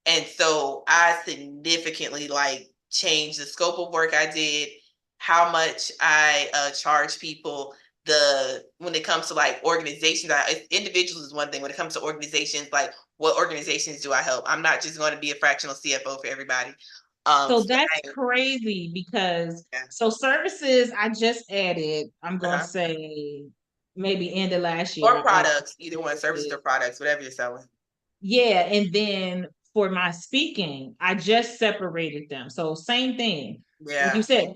And so I significantly like changed the scope of work I did, how much I charge people, the when it comes to like organizations, individuals is one thing. When it comes to organizations, like what organizations do I help? I'm not just going to be a fractional CFO for everybody. So So that's crazy because yeah. so services I just added, I'm gonna Uh-huh. say maybe end of last Or year. products, either one, services or products, whatever you're selling. Yeah, and then for my speaking, I just separated them. So same thing. Like you Yeah. said,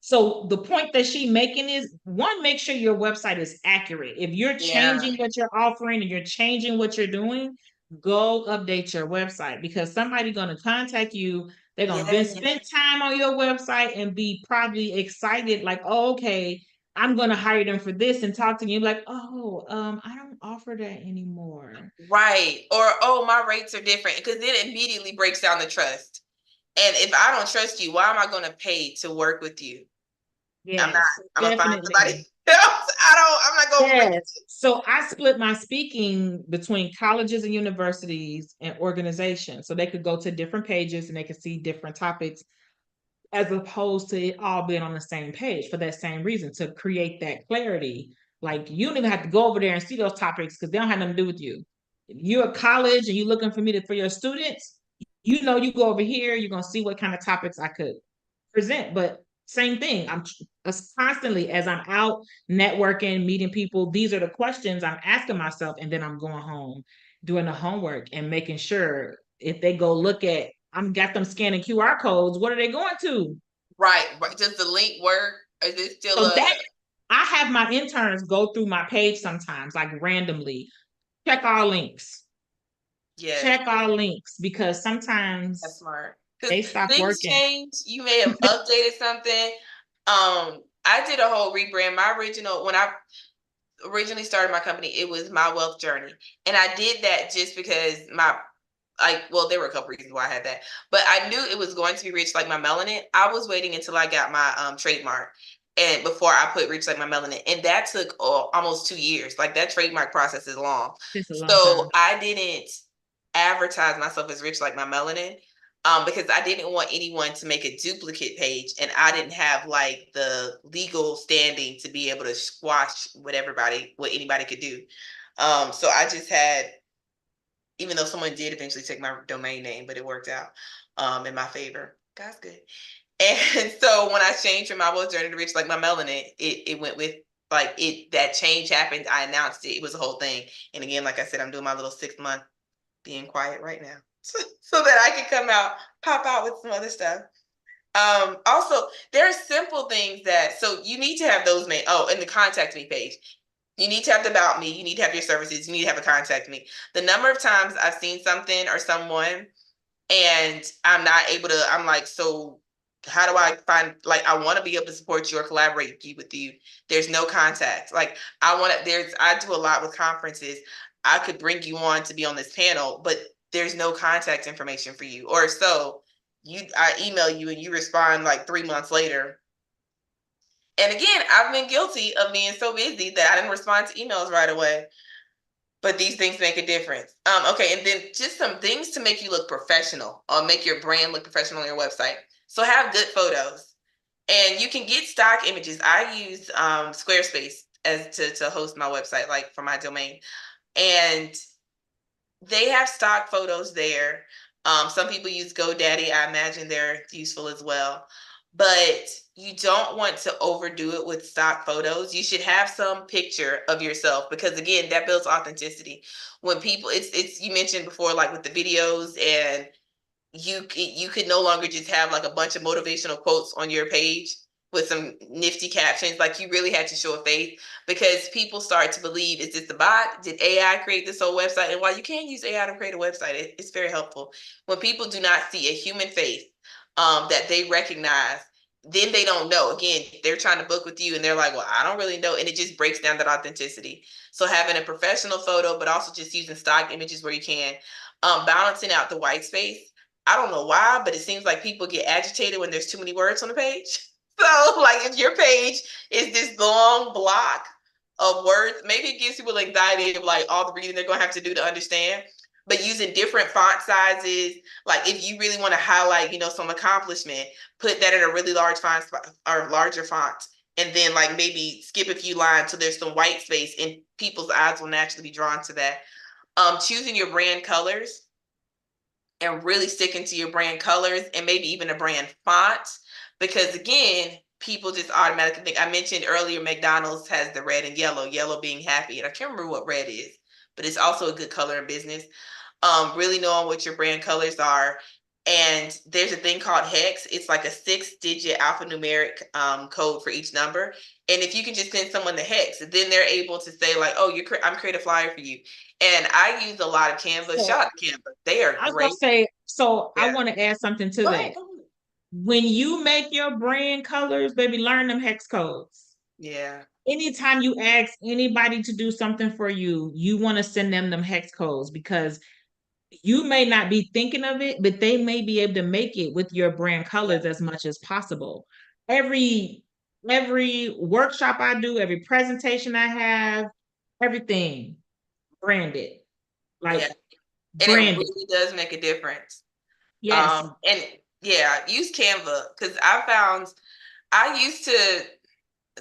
so the point that she making is one, make sure your website is accurate. If you're Yeah. changing what you're offering and you're changing what you're doing, go update your website because somebody's gonna contact you. They're gonna Yeah. spend time on your website and be probably excited, like, oh, okay, I'm gonna hire them for this and talk to you like, oh, I don't offer that anymore. Right. Or, oh, my rates are different because it immediately breaks down the trust. And if I don't trust you, why am I going to pay to work with you? I'm not, Yes, I'm going to find somebody definitely. else. I'm not going to risk Yes. So I split my speaking between colleges and universities and organizations. So they could go to different pages and they could see different topics as opposed to it all being on the same page for that same reason to create that clarity. Like you don't even have to go over there and see those topics because they don't have nothing to do with you. If you're a college and you're looking for me to, for your students, you know, you go over here, you're going to see what kind of topics I could present. But same thing, I'm constantly as I'm out networking, meeting people, these are the questions I'm asking myself, and then I'm going home doing the homework and making sure if they go look at, I'm got them scanning QR codes, what are they going to? Right. Right. Does the link work? Is it still So a that I have my interns go through my page sometimes, like randomly, check our links, yes? check our links, because That's sometimes smart. Because they stop things working. change. You may have updated something. I did a whole rebrand. My original, when I originally started my company, it was My Wealth Journey. And I did that just because well, there were a couple reasons why I had that, but I knew it was going to be Rich Like My Melanin. I was waiting until I got my trademark and before I put Rich Like My Melanin. And that took almost 2 years. Like that trademark process is long. It's a long So time. I didn't advertise myself as Rich Like My Melanin. Because I didn't want anyone to make a duplicate page, and I didn't have like the legal standing to be able to squash what anybody could do. So I just had, even though someone did eventually take my domain name, but it worked out in my favor. God's good. And so when I changed from My Wealth Journey to Rich Like My Melanin, it went with like it that change happened. I announced it. It was a whole thing. And again, like I said, I'm doing my little 6 month being quiet right now. So that I can come out, pop out with some other stuff. Also, there are simple things that so you need to have those made. Oh, and the contact me page. You need to have the about me. You need to have your services. You need to have a contact me. The number of times I've seen something or someone and I'm not able to, I'm like, so how do I find, like, I want to be able to support you or collaborate with you. There's no contact. Like, I do a lot with conferences. I could bring you on to be on this panel, but there's no contact information for you. Or so I email you and you respond like 3 months later. And again, I've been guilty of being so busy that I didn't respond to emails right away. But these things make a difference. Okay, and then just some things to make you look professional or make your brand look professional on your website. So have good photos, and you can get stock images. I use Squarespace as to host my website, like for my domain, and they have stock photos there. Some people use GoDaddy. I imagine they're useful as well. But you don't want to overdo it with stock photos. You should have some picture of yourself because again, that builds authenticity. When people, it's you mentioned before, like with the videos and you could no longer just have like a bunch of motivational quotes on your page with some nifty captions. Like you really had to show a face because people start to believe, is this the bot? Did AI create this whole website? And while you can use AI to create a website, it's very helpful. When people do not see a human face that they recognize, then they don't know. Again, they're trying to book with you and they're like, well, I don't really know. And it just breaks down that authenticity. So having a professional photo, but also just using stock images where you can, balancing out the white space. I don't know why, but it seems like people get agitated when there's too many words on the page. So, like, if your page is this long block of words, maybe it gives people anxiety of like all the reading they're going to have to do to understand. But using different font sizes, like if you really want to highlight, some accomplishment, put that in a really large font or larger font, and then like maybe skip a few lines so there's some white space, and people's eyes will naturally be drawn to that. Choosing your brand colors and really sticking to your brand colors and maybe even a brand font. Because again, people just automatically think, I mentioned earlier, McDonald's has the red and yellow being happy. And I can't remember what red is, but it's also a good color in business. Really knowing what your brand colors are. And there's a thing called hex. It's like a 6-digit alphanumeric code for each number. And if you can just send someone the hex, then they're able to say like, oh, I'm creating a flyer for you. And I use a lot of Canva. So Shout out to Canva. They are I was gonna great. say, so I Yeah. want to add something to Go ahead. that. When you make your brand colors, baby, learn them hex codes. Yeah. Anytime you ask anybody to do something for you, you want to send them hex codes because you may not be thinking of it, but they may be able to make it with your brand Yeah. colors as much as possible. Every every workshop I do, every presentation I have, everything branded, Yeah. like And it branded. really does make a difference. Yes. And yeah, use Canva because I used to.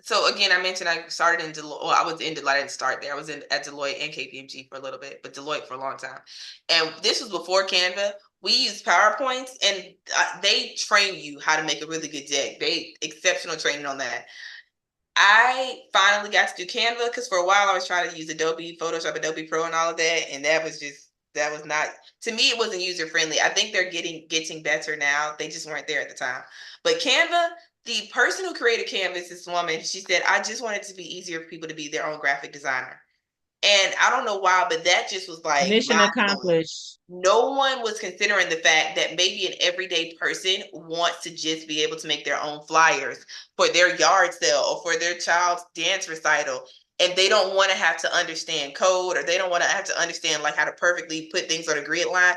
So again, I mentioned I started in Deloitte. Well, I was in Deloitte. I didn't start there. I was at Deloitte and KPMG for a little bit, but Deloitte for a long time. And this was before Canva. We used PowerPoints, and they train you how to make a really good deck. They exceptional training on that. I finally got to do Canva because for a while I was trying to use Adobe Photoshop, Adobe Pro, and all of that, and that was not, to me. It wasn't user friendly. I think they're getting better now. They just weren't there at the time. But Canva, the person who created Canvas, this woman, she said, I just want it to be easier for people to be their own graphic designer. And I don't know why, but that just was like Mission mind blowing. accomplished. No one was considering the fact that maybe an everyday person wants to just be able to make their own flyers for their yard sale or for their child's dance recital. And they don't want to have to understand code, or they don't want to have to understand like how to perfectly put things on a grid line.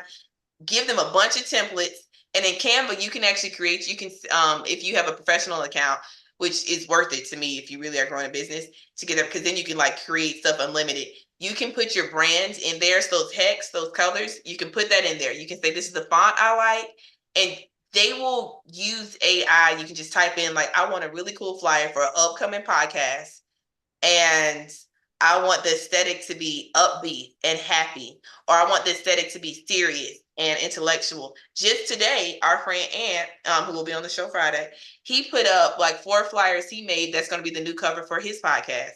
Give them a bunch of templates, and in Canva you can actually create, you can if you have a professional account, which is worth it to me if you really are growing a business, to get up, because then you can like create stuff unlimited. You can put your brands in there, so those hex, those colors, you can put that in there. You can say this is the font I like, and they will use AI. You can just type in like, I want a really cool flyer for an upcoming podcast, and I want the aesthetic to be upbeat and happy, or I want the aesthetic to be serious and intellectual. Just today, our friend Ant, who will be on the show Friday, he put up like 4 flyers he made that's going to be the new cover for his podcast.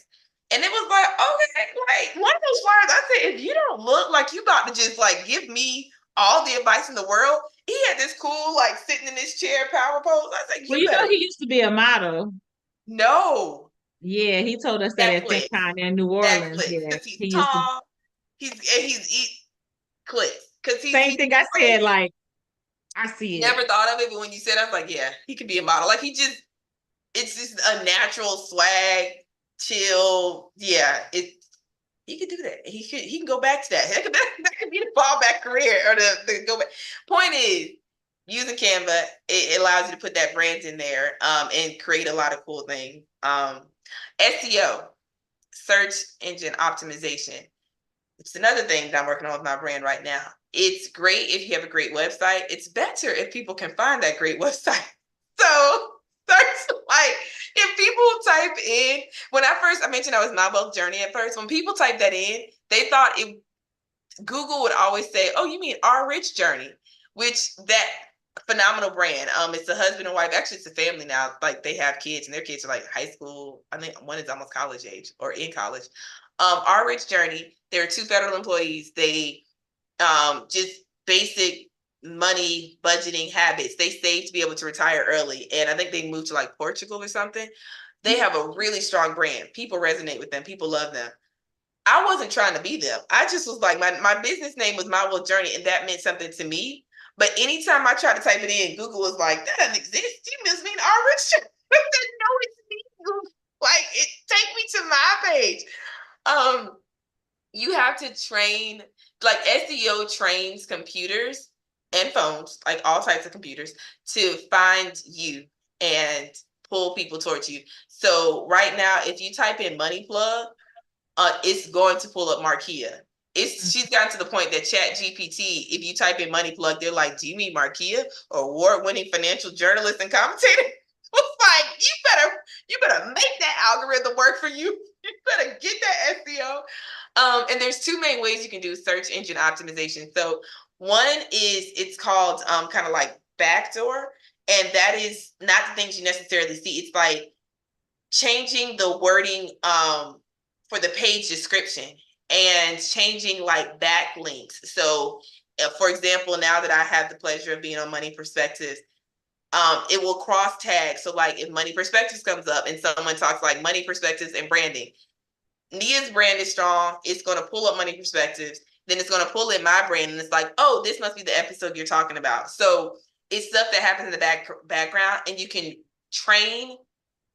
And it was like, okay, like one of those flyers, I said, if you don't look like you about to just like give me all the advice in the world, he had this cool, like sitting in this chair power pose. I said, Well, you you know, better he used to be a model. no. Yeah, he told us that That at flips. FinCon in New That Orleans. clicks Yeah, because he's he used to. tall. He's eat clicks because Same he's thing I said. crazy. Like, I see it. Never thought of it, but when you said, I was like, yeah, he could be a model. Like it's just a natural swag, chill. Yeah, he could do that. He can go back to that. That could be the fallback career or the go back. Point is, using Canva, it allows you to put that brand in there and create a lot of cool things. SEO, search engine optimization. It's another thing that I'm working on with my brand right now. It's great if you have a great website. It's better if people can find that great website. So that's like, if people type in, when I mentioned I was My Wealth Journey at first, when people type that in, they thought Google would always say, oh, you mean Our Rich Journey, which that phenomenal brand. It's a husband and wife. Actually, it's a family now. Like they have kids, and their kids are like high school. I think one is almost college age or in college. Our Rich Journey. There are 2 federal employees. They just basic money budgeting habits. They save to be able to retire early, and I think they moved to like Portugal or something. They have a really strong brand. People resonate with them. People love them. I wasn't trying to be them. I just was like, my business name was My Wealth Journey, and that meant something to me. But anytime I tried to type it in, Google was like, that doesn't exist. You must mean Our Rich Journey. I said, no, it's me. Google. Like, take me to my page. You have to train, like SEO trains computers and phones, like all types of computers, to find you and pull people towards you. So right now, if you type in money plug, it's going to pull up Markia. She's gotten to the point that Chat GPT, if you type in money plug, they're like, do you mean Markia, or award-winning financial journalist and commentator? It's like, you better make that algorithm work for you. You better get that SEO. And there's 2 main ways you can do search engine optimization. So one is, it's called kind of like backdoor, and that is not the things you necessarily see. It's like changing the wording for the page description and changing like backlinks. So for example, now that I have the pleasure of being on Money Perspectives, it will cross tag. So like if Money Perspectives comes up and someone talks like Money Perspectives and branding, Nia's brand is strong. It's going to pull up Money Perspectives. Then it's going to pull in my brand, and it's like, oh, this must be the episode you're talking about. So it's stuff that happens in the background, and you can train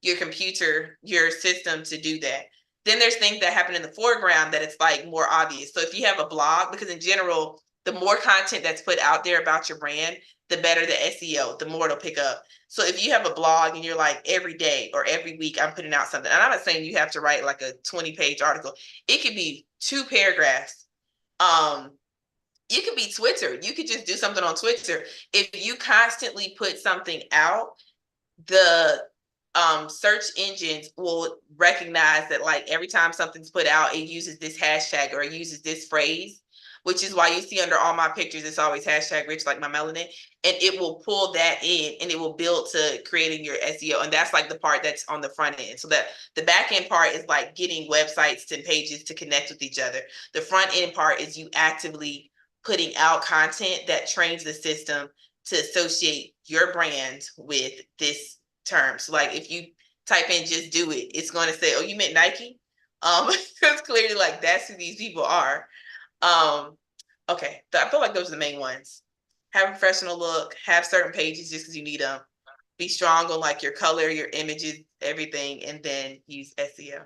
your computer, your system to do that. Then there's things that happen in the foreground that it's like more obvious. So if you have a blog, because in general, the more content that's put out there about your brand, the better the SEO, the more it'll pick up. So if you have a blog and you're like every day or every week I'm putting out something, and I'm not saying you have to write like a 20-page article. It could be 2 paragraphs. It could be Twitter. You could just do something on Twitter. If you constantly put something out, the search engines will recognize that like every time something's put out, it uses this hashtag or it uses this phrase, which is why you see under all my pictures, it's always hashtag rich like my melanin. And it will pull that in and it will build to creating your SEO. And that's like the part that's on the front end. So that the back end part is like getting websites and pages to connect with each other. The front end part is you actively putting out content that trains the system to associate your brand with this terms. Like if you type in "just do it," it's going to say, "Oh, you meant Nike." It's clearly like that's who these people are. Okay, I feel like those are the main ones. Have a professional look. Have certain pages just because you need them. Be strong on like your color, your images, everything, and then use SEO.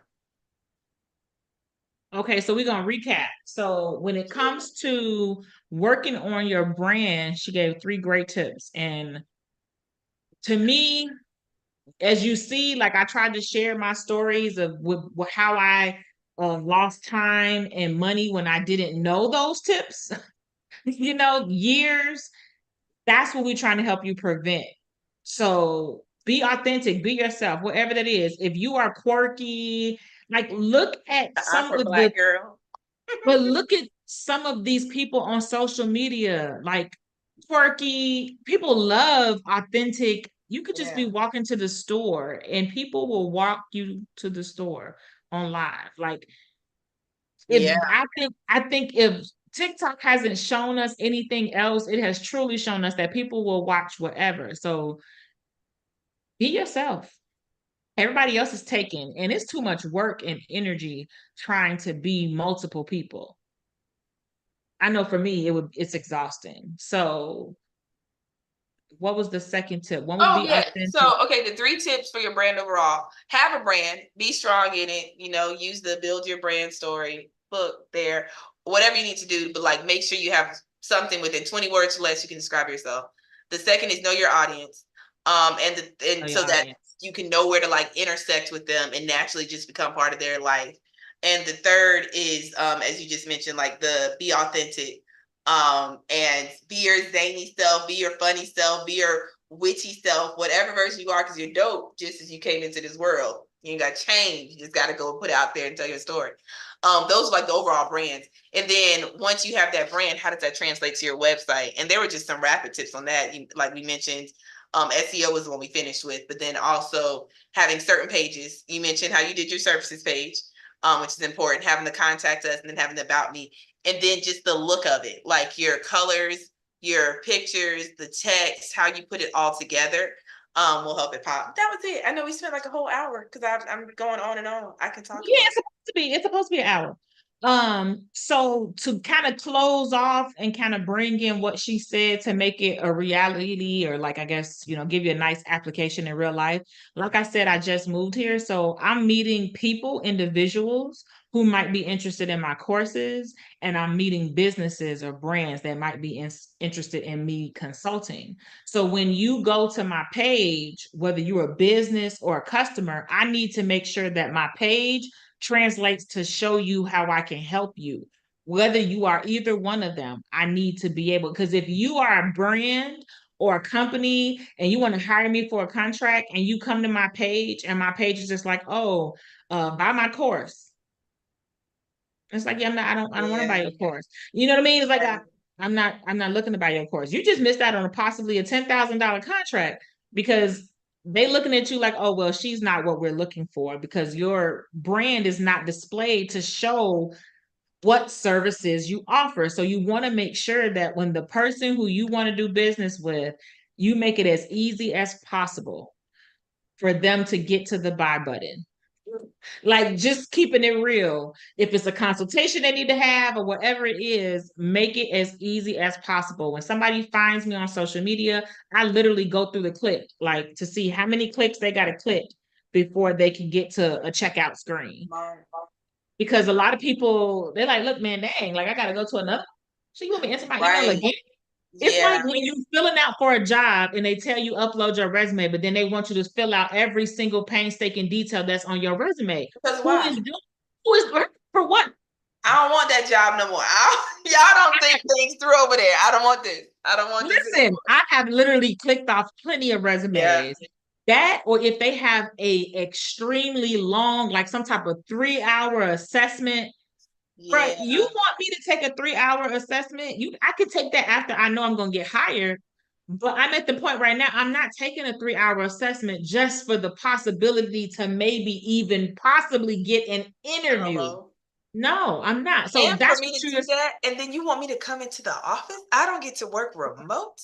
Okay, so we're gonna recap. So when it comes to working on your brand, she gave 3 great tips. And to me, as you see, like I tried to share my stories of with how I lost time and money when I didn't know those tips, years. That's what we're trying to help you prevent. So be authentic, be yourself, whatever that is. If you are quirky, like look at The some awkward of the black girl. but look at some of these people on social media, like quirky. People love authentic. You could just be Yeah. walking to the store and people will walk you to the store on live. Like if Yeah. I think if TikTok hasn't shown us anything else, it has truly shown us that people will watch whatever. So be yourself. Everybody else is taken, and it's too much work and energy trying to be multiple people. I know for me, it's exhausting. So, what was the second tip? One was Oh be yeah. authentic. So okay, the 3 tips for your brand overall. Have a brand, be strong in it, use the build your brand story book there, whatever you need to do, but like make sure you have something within 20 words or less you can describe yourself. The second is know your audience. And Oh, your so that audience. you can know where to like intersect with them and naturally just become part of their life. And the third is as you just mentioned, like the be authentic. And be your zany self, be your funny self, be your witchy self, whatever version you are, because you're dope just as you came into this world. You ain't got to change. You just got to go put it out there and tell your story. Those are like the overall brands. And then once you have that brand, how does that translate to your website? And there were just some rapid tips on that. Like we mentioned, SEO was the one we finished with, but then also having certain pages. You mentioned how you did your services page, which is important, having the contact us and then having the about me. And then just the look of it, like your colors, your pictures, the text, how you put it all together, will help it pop. That was it. I know we spent like a whole hour because I'm going on and on. I can talk Yeah, about. it's supposed to be an hour. So to kind of close off and kind of bring in what she said to make it a reality, or like I guess, give you a nice application in real life. Like I said, I just moved here, so I'm meeting people, individuals who might be interested in my courses, and I'm meeting businesses or brands that might be interested in me consulting. So when you go to my page, whether you're a business or a customer, I need to make sure that my page translates to show you how I can help you. Whether you are either one of them, I need to be able, because if you are a brand or a company and you want to hire me for a contract and you come to my page and my page is just like, oh, buy my course. It's like, yeah, I don't want to buy Yeah. your course. You know what I mean? It's like I'm not looking to buy your course. You just missed out on possibly a $10,000 contract because they looking at you like, oh well, she's not what we're looking for because your brand is not displayed to show what services you offer. So you want to make sure that when the person who you want to do business with, you make it as easy as possible for them to get to the buy button. Like just keeping it real. If it's a consultation they need to have or whatever it is, make it as easy as possible. When somebody finds me on social media, I literally go through the click, like to see how many clicks they got to click before they can get to a checkout screen. Because a lot of people, they're like, look, man, dang, like I got to go to another. So you want me to enter my email Right. again? It's Yeah. like when you're filling out for a job and they tell you upload your resume, but then they want you to fill out every single painstaking detail that's on your resume. Because Who why? is doing? Who is for what? I don't want that job no more. Y'all don't think things through over there. I don't want this. I don't want this Listen, anymore. I have literally clicked off plenty of Yeah. resumes. That, or if they have a extremely long, like some type of 3 hour assessment. Right. You Yeah. want me to take a 3 hour assessment? I could take that after I know I'm gonna get hired. But I'm at the point right now, I'm not taking a 3 hour assessment just for the possibility to maybe even possibly get an interview. Hello. No, I'm not. So And for that's me what to you do just that, and then you want me to come into the office? I don't get to work remote.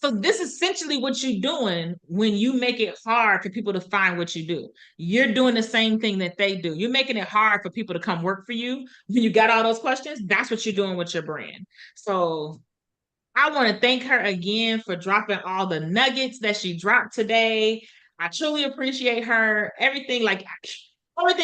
So this is essentially what you're doing when you make it hard for people to find what you do. You're doing the same thing that they do. You're making it hard for people to come work for you. When you got all those questions, that's what you're doing with your brand. So I want to thank her again for dropping all the nuggets that she dropped today. I truly appreciate her. Everything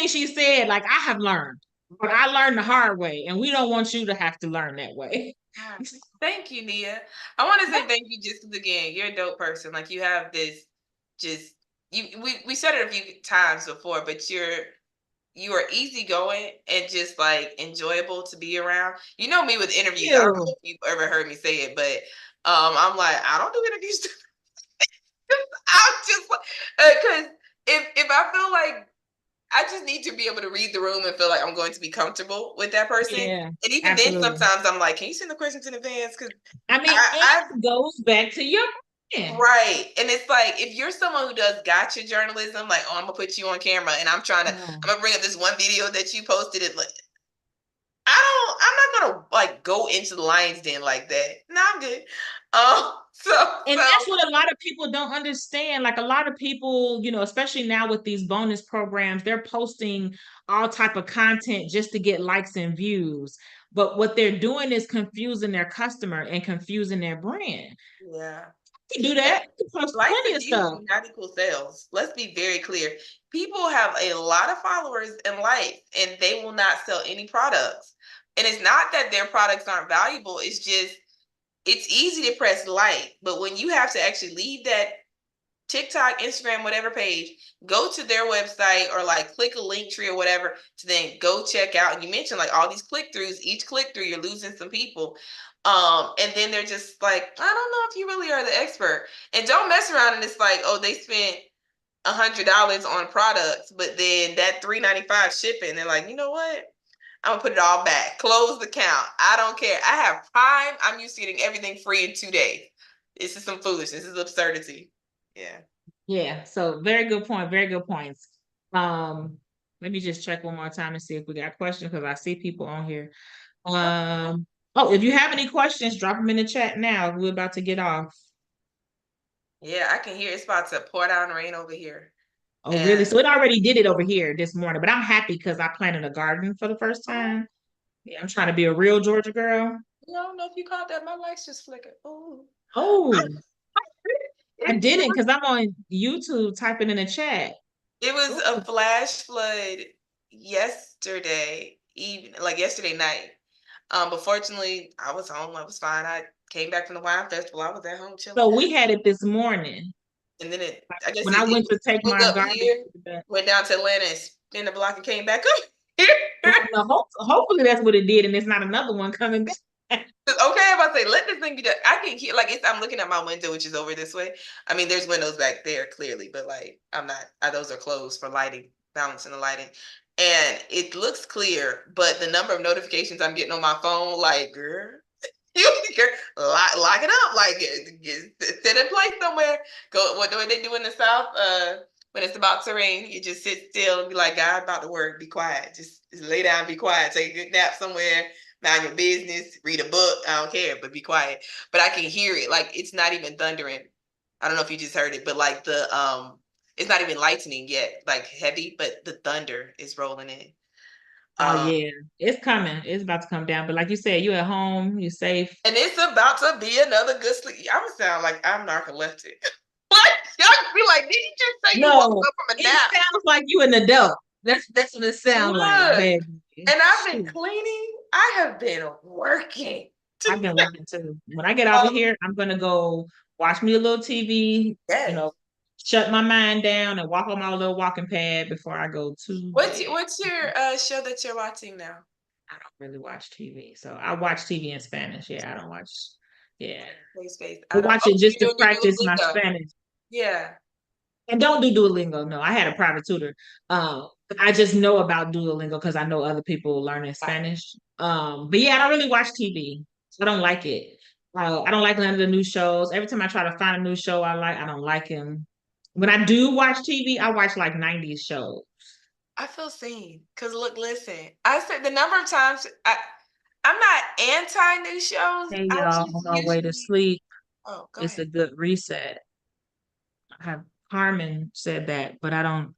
she said, like I have learned, but I learned the hard way, and we don't want you to have to learn that way. Ah, thank you, Nia. I want to say thank you just 'cause, again, you're a dope person. Like you have this just we said it a few times before, but you are easygoing and just like enjoyable to be around. You know me with interviews. I don't know You. if you've ever heard me say it, but I'm like, I don't do interviews. I'm just like, because if I feel like I just need to be able to read the room and feel like I'm going to be comfortable with that person. Yeah, And even then, absolutely. sometimes I'm like, can you send the questions in advance? Because I mean, I it goes back to your brand. right. And it's like if you're someone who does gotcha journalism, like, oh, I'm gonna put you on camera and I'm Oh, gonna bring up this one video that you posted it like I'm not gonna like go into the lion's den like that. No, I'm good. and So that's what a lot of people don't understand. Like a lot of people, especially now with these bonus programs, they're posting all type of content just to get likes and views. But what they're doing is confusing their customer and confusing their brand. yeah. You can do And that. You can post likes plenty and of views stuff. do not equal sales. Let's be very clear. People have a lot of followers and likes, and they will not sell any products. And it's not that their products aren't valuable. It's just it's easy to press like, but when you have to actually leave that TikTok, Instagram, whatever page, go to their website or like click a link tree or whatever to then go check out. And you mentioned like all these click throughs, each click through, you're losing some people. And then they're just like, I don't know if you really are the expert. And don't mess around and it's like, oh, they spent $100 on products, but then that $3.95 shipping, they're like, you know what? I'm gonna put it all back. Close the count. I don't care. I have Prime. I'm used to getting everything free in 2 days. This is some foolishness. This is absurdity. Yeah. Yeah. So very good point. Very good points. Um, Let me just check one more time and see if we got questions because I see people on here. Oh, if you have any questions, drop them in the chat now. We're about to get off. Yeah, I can hear it's about to pour down rain over here. Oh, really? And So it already did it over here this morning, but I'm happy because I planted a garden for the first oh, time. Yeah, I'm trying to be a real Georgia girl. I don't know if you caught that. My lights just flickered. Oh, Oh, I it, didn't because I'm on YouTube typing in the chat. it was Oh, a flash flood yesterday evening, like yesterday night. But fortunately, I was home. I was fine. I came back from the wine festival. I was at home chilling. so we had it this morning. And then I guess When I it went to take was my up garbage here, to the went down to Atlanta and spin the block and came back up here. well, no, hopefully that's what it did, and it's not another one coming back. Okay, I'm about to say, let this thing be done. I can hear, like, I'm looking at my window, which is over this way. I mean, there's windows back there clearly, but like, I'm not, those are closed for lighting, balancing the lighting. And it looks clear, but the number of notifications I'm getting on my phone, like, girl, lock it up, like, sit in place somewhere. Go, what do they do in the South? When it's about to rain, you just sit still and be like, God, about to work, be quiet. Just lay down, be quiet, take a good nap somewhere, mind your business, read a book. I don't care, but be quiet. But I can hear it. Like it's not even thundering. I don't know if you just heard it, but like it's not even lightning yet, like heavy, but the thunder is rolling in. Oh Um, yeah, it's coming. It's about to come down. But like you said, you at home, you're safe. and it's about to be another good sleep. I'm gonna sound like I'm narcoleptic. Like y'all be like, did you just say you woke No, up from a it nap? sounds like you an adult. That's what it sounds like, Look, baby. and I've been Shoot. cleaning. I have been working. I've been working too. When I get out of Um, here, I'm gonna go watch me a little TV, yes. shut my mind down and walk on my little walking pad before I go to bed. What's your show that you're watching now? I don't really watch TV. So I watch TV in Spanish. Yeah, I don't watch. Yeah. Face face. I I don't. watch Oh, it so just you're to doing your practice my Duolingo. Spanish. Yeah. And don't do Duolingo. No, I had a private tutor. I just know about Duolingo because I know other people learning Right. Spanish. But yeah, I don't really watch TV. I don't like it. I don't like none of the new shows. Every time I try to find a new show I like, I don't like him. When I do watch TV, I watch like 90s shows. I feel seen. Cause look, listen. I said the number of times I'm not anti new shows. Hey I y'all, just on our way to usually sleep. Oh, go It's a ahead. good reset. I have Carmen said that, but I don't.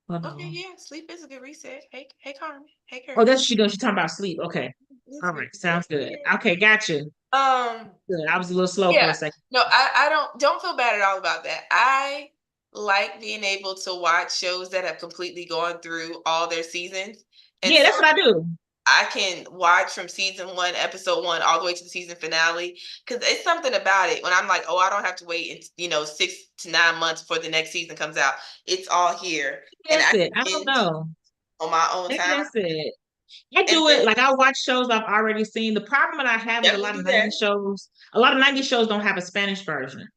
Hold Okay, on. yeah, sleep is a good reset. Hey, hey, Carmen. Hey, Oh, Curtis. that's she goes. She's talking about sleep. Okay. It's All a good right. reset. Sounds good. Yeah. Okay, got you. Um, Good. I was a little slow for a yeah. second. No, I don't feel bad at all about that. I like being able to watch shows that have completely gone through all their seasons. And Yeah, so that's what I do. I can watch from season one, episode one, all the way to the season finale. Cause it's something about it when I'm like, oh, I don't have to wait, 6 to 9 months before the next season comes out. It's all here. And That's I it. can I don't binge know. on my own Maybe time. that's it. I And do then it like I watch shows I've already seen. The problem that I have with definitely do that. a lot of 90s shows don't have a Spanish version.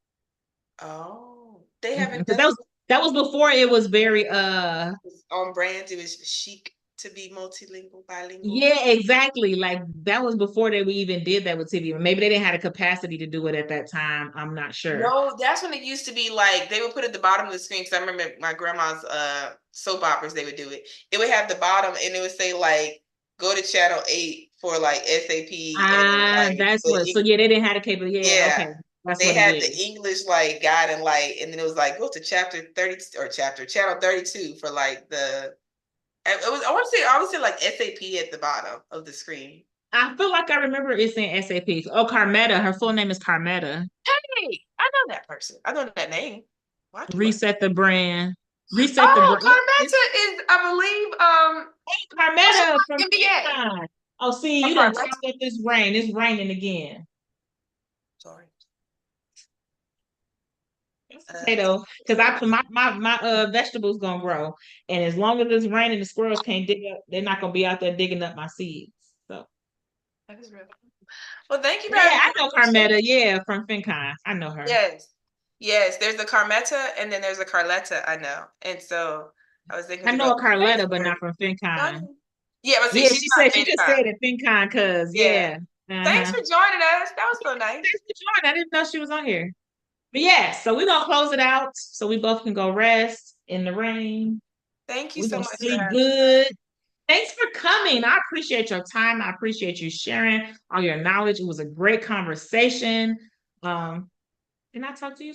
Oh, they haven't Because done that was before it was very this on brand. It was chic to be multilingual, bilingual. yeah, exactly. Like that was before they even did that with TV. Maybe they didn't have the capacity to do it at that time. I'm not sure. No, that's when it used to be like they would put it at the bottom of the screen. Because I remember my grandma's soap operas, they would do it. It would have the bottom and it would say like go to channel 8 for like SAP and Ah, like that's what. So yeah, they didn't have the capability. Yeah, yeah. okay. That's They what it had the is. English like guide and like and then it was like go to chapter 30 or channel 32 for like the it was I would say like SAP at the bottom of the screen. I feel like I remember it saying SAP. Oh, Carmetta. Her full name is Carmetta. Hey, I know that person. I know that name. Why do I? Reset the brand. Reset the Oh, brand. Carmenta is, I believe, well, she Carmetta from played NBA. FaceTime. Oh, see, Oh, you done Carmenta. talked up this rain. It's raining again. Sorry. It's Uh, okay though, because I put my vegetables gonna grow, and as long as it's raining, the squirrels can't dig up. They're not gonna be out there digging up my seeds. So that is real. Well, thank you for yeah, having me I on know the show. Carmetta. Yeah, from FinCon. I know her. Yes. Yes, there's a Carmetta and then there's a Carletta, I know. And so I was thinking I to know go, a thanks Carletta, but for not from FinCon. yeah, but see, Yeah, she's she not said she just FinCon. said it FinCon, cause Yeah. yeah. Thanks Uh-huh. for joining us. That was so nice. Thanks for joining. I didn't know she was on here. But yeah, so we're gonna close it out so we both can go rest in the rain. Thank you We're so gonna much for sleep having me. good. Thanks for coming. I appreciate your time. I appreciate you sharing all your knowledge. It was a great conversation. And I'll talk to you soon.